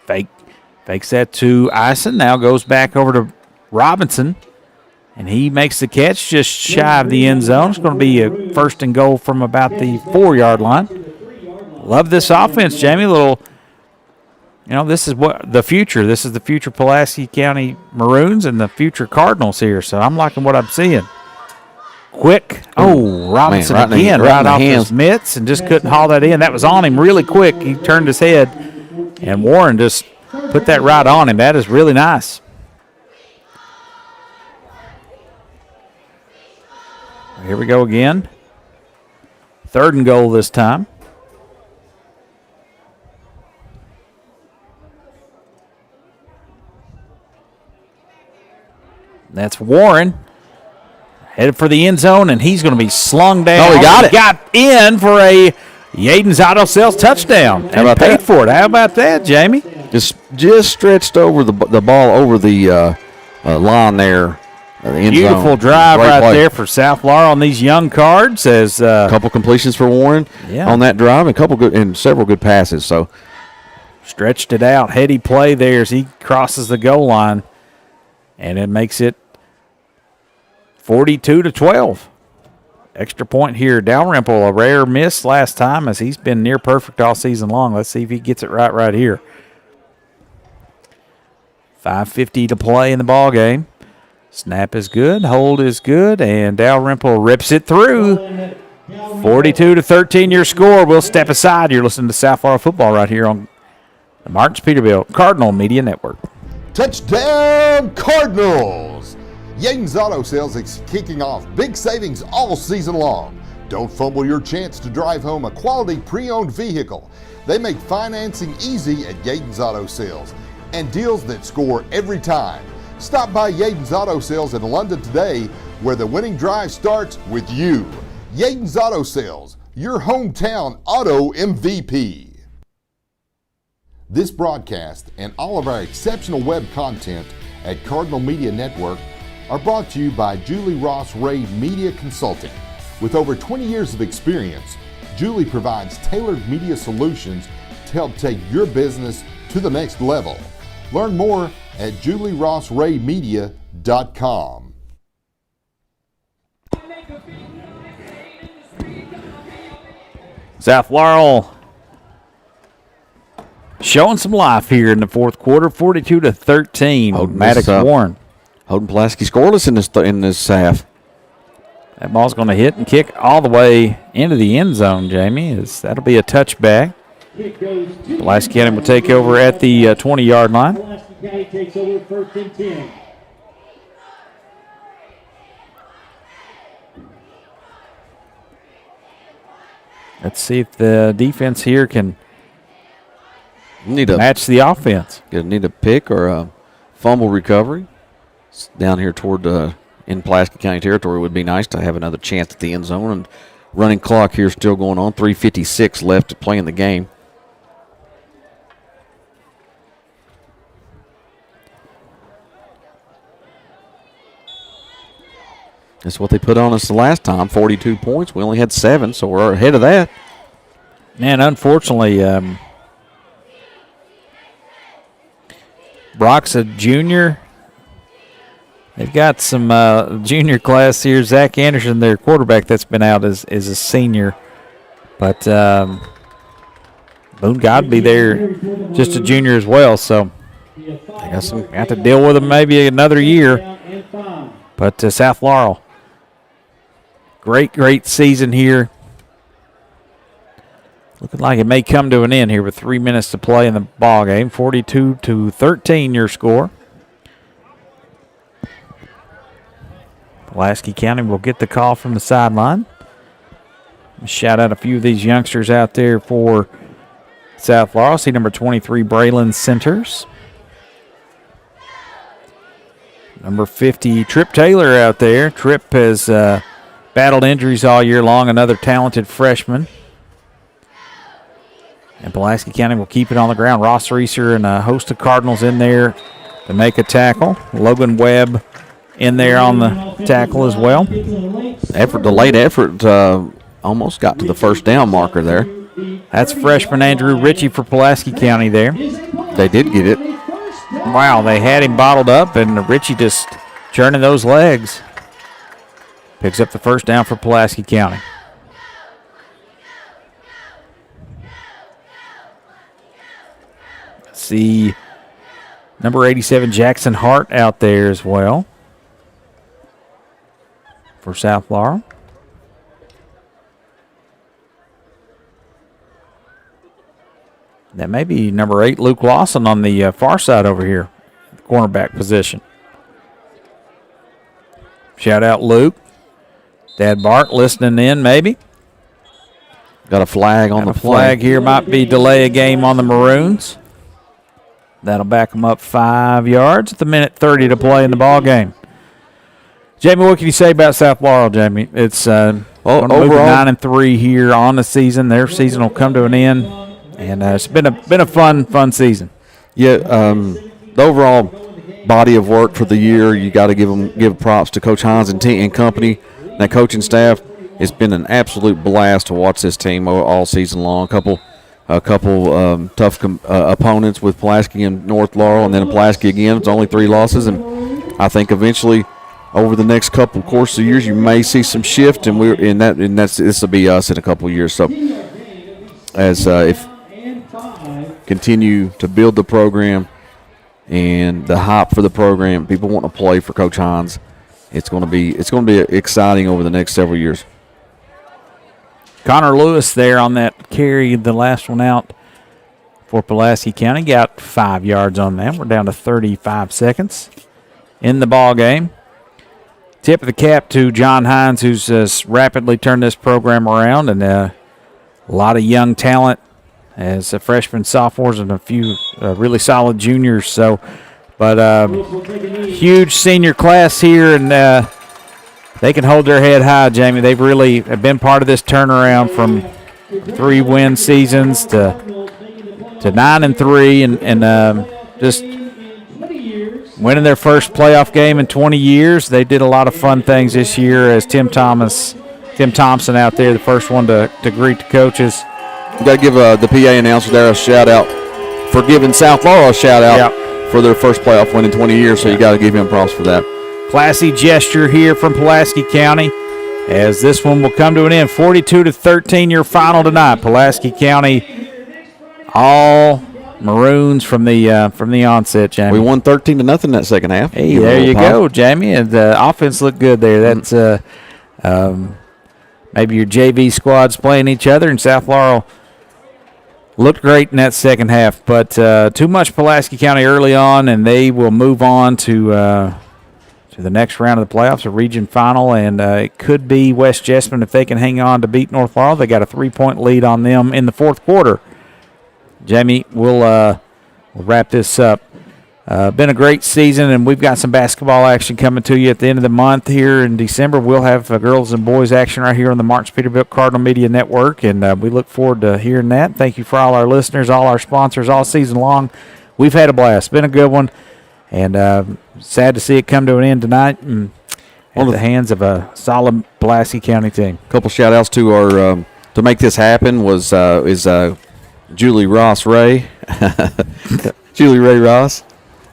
Fakes that to Ison. Now goes back over to Robinson. And he makes the catch just shy of the end zone. It's going to be a 1st and goal from about the 4-yard line. Love this offense, Jamie. This is what the future. This is the future Pulaski County Maroons and the future Cardinals here. So I'm liking what I'm seeing. Quick. Oh, Robinson man, again, right off his mitts and just couldn't haul that in. That was on him really quick. He turned his head, and Warren just put that right on him. That is really nice. Here we go again. 3rd and goal this time. That's Warren. Headed for the end zone, and he's going to be slung down. Oh, he got it. Got in for a Yaden's Auto Sales touchdown. How about paid that? for it. How about that, Jamie? Just stretched over the ball over the line there. The end Beautiful zone. drive Great right play. there for South Laurel on these young cards. As A couple completions for Warren on that drive, and several good passes. So stretched it out. Heady play there as he crosses the goal line, and it makes it 42-12. Extra point here. Dalrymple, a rare miss last time as he's been near perfect all season long. Let's see if he gets it right here. 5:50 to play in the ball game. Snap is good, hold is good, and Dalrymple rips it through. 42-13 your score. We'll step aside. You're listening to South Laurel football right here on the Martins Peterbilt Cardinal Media Network. Touchdown Cardinals! Yaden's Auto Sales is kicking off big savings all season long. Don't fumble your chance to drive home a quality pre-owned vehicle. They make financing easy at Yaden's Auto Sales and deals that score every time. Stop by Yaden's Auto Sales in London today, where the winning drive starts with you. Yaden's Auto Sales, your hometown auto MVP. This broadcast and all of our exceptional web content at Cardinal Media Network are brought to you by Julie Ross Ray Media Consulting. With over 20 years of experience, Julie provides tailored media solutions to help take your business to the next level. Learn more at julierossraymedia.com. South Laurel showing some life here in the 4th quarter, 42-13. Maddox Warren. Holding Pulaski scoreless in this half. That ball's going to hit and kick all the way into the end zone, Jamie. That'll be a touchback. Pulaski County will take over at the 20-yard line. Pulaski County takes over 1st and 10. Let's see if the defense here can Need a match the offense. need a pick or a fumble recovery. It's down here toward in Pulaski County territory. It would be nice to have another chance at the end zone. And running clock here still going on. 3:56 left to play in the game. That's what they put on us the last time, 42 points. We only had 7, so we're ahead of that. Man, unfortunately, Brock's a junior. They've got some junior class here. Zach Anderson, their quarterback that's been out, is a senior. But Boone Godby there, just a junior as well. So I guess we have to deal with them maybe another year. But South Laurel, great season here. Looking like it may come to an end here with 3 minutes to play in the ball game. 42-13 your score. Pulaski County will get the call from the sideline. Shout out a few of these youngsters out there for South Laurel. See number 23, Braylon Centers. Number 50, Trip Taylor out there. Trip has battled injuries all year long, another talented freshman. And Pulaski County will keep it on the ground. Ross Reeser and a host of Cardinals in there to make a tackle. Logan Webb in there on the tackle as well. Delayed effort, almost got to the first down marker there. That's freshman Andrew Ritchie for Pulaski County there. They did get it. Wow, they had him bottled up, and Ritchie just churning those legs. Picks up the first down for Pulaski County. See number 87, Jackson Hart, out there as well for South Laurel. That may be number 8, Luke Lawson, on the far side over here, the cornerback position. Shout out Luke. Dad Bart listening in maybe. Got a flag on the play. Flag here might be delay a game on the Maroons. That'll back them up 5 yards at the minute 30 to play in the ball game. Jamie, what can you say about South Laurel, Jamie? It's overall 9-3 here on the season. Their season will come to an end, and it's been a fun season. Yeah, the overall body of work for the year, you got to give props to Coach Hines and company, and that coaching staff. It's been an absolute blast to watch this team all season long. A couple tough opponents with Pulaski and North Laurel, and then Pulaski again. It's only 3 losses, and I think eventually, over the next couple course of years, you may see some shift, and this will be us in a couple of years. So, as if continue to build the program and the hype for the program, people want to play for Coach Hines. It's going to be exciting over the next several years. Connor Lewis there on that carry, the last one out for Pulaski County. Got 5 yards on that. We're down to 35 seconds in the ball game. Tip of the cap to John Hines, who's rapidly turned this program around, and a lot of young talent as freshmen, sophomores, and a few really solid juniors. So, but huge senior class here, and they can hold their head high, Jamie. They've really been part of this turnaround from 3-win seasons to 9-3, and just winning their first playoff game in 20 years. They did a lot of fun things this year as Tim Thompson out there, the first one to greet the coaches. You got to give the PA announcer there a shout out for giving South Laurel a shout out for their first playoff win in 20 years. So you got to give him props for that. Classy gesture here from Pulaski County as this one will come to an end. 42-13 your final tonight. Pulaski County all Maroons from the onset, Jamie. We won 13-0 that second half. Hey, there you go, Jamie. And the offense looked good there. That's maybe your JV squads playing each other, and South Laurel looked great in that second half. But too much Pulaski County early on, and they will move on to the next round of the playoffs, a region final, and it could be West Jessamine if they can hang on to beat North Laurel. They got a 3-point lead on them in the fourth quarter. Jamie, we'll wrap this up. Been a great season, and we've got some basketball action coming to you at the end of the month here in December. We'll have girls and boys action right here on the Martin Peterbilt Cardinal Media Network, and we look forward to hearing that. Thank you for all our listeners, all our sponsors, all season long. We've had a blast. Been a good one, and sad to see it come to an end tonight. And at the hands of a solid Pulaski County team. A couple shout outs to our to make this happen is Julie Ross Ray. Julie Ray Ross,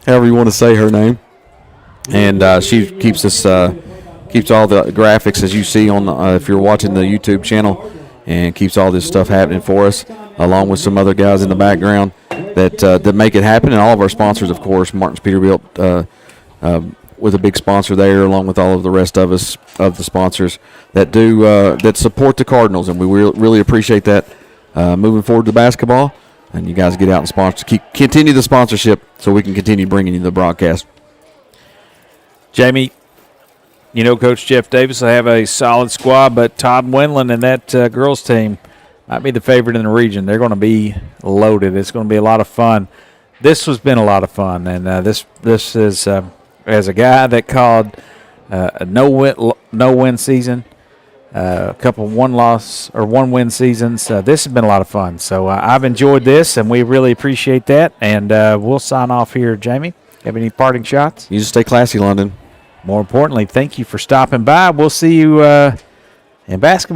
however you want to say her name. And she keeps us keeps all the graphics as you see on if you're watching the YouTube channel, and keeps all this stuff happening for us, along with some other guys in the background that make it happen, and all of our sponsors, of course. Martin's Peterbilt with a big sponsor there, along with all of the rest of us of the sponsors that do that support the Cardinals, and we really appreciate that. Moving forward to basketball, and you guys get out and continue the sponsorship so we can continue bringing you the broadcast. Jamie, you know Coach Jeff Davis will have a solid squad, but Todd Wendland and that girls team might be the favorite in the region. They're going to be loaded. It's going to be a lot of fun. This has been a lot of fun, and this is as a guy that called a no-win season, a couple one-win seasons. This has been a lot of fun. So I've enjoyed this, and we really appreciate that. And we'll sign off here. Jamie, have any parting shots? You just stay classy, London. More importantly, thank you for stopping by. We'll see you in basketball.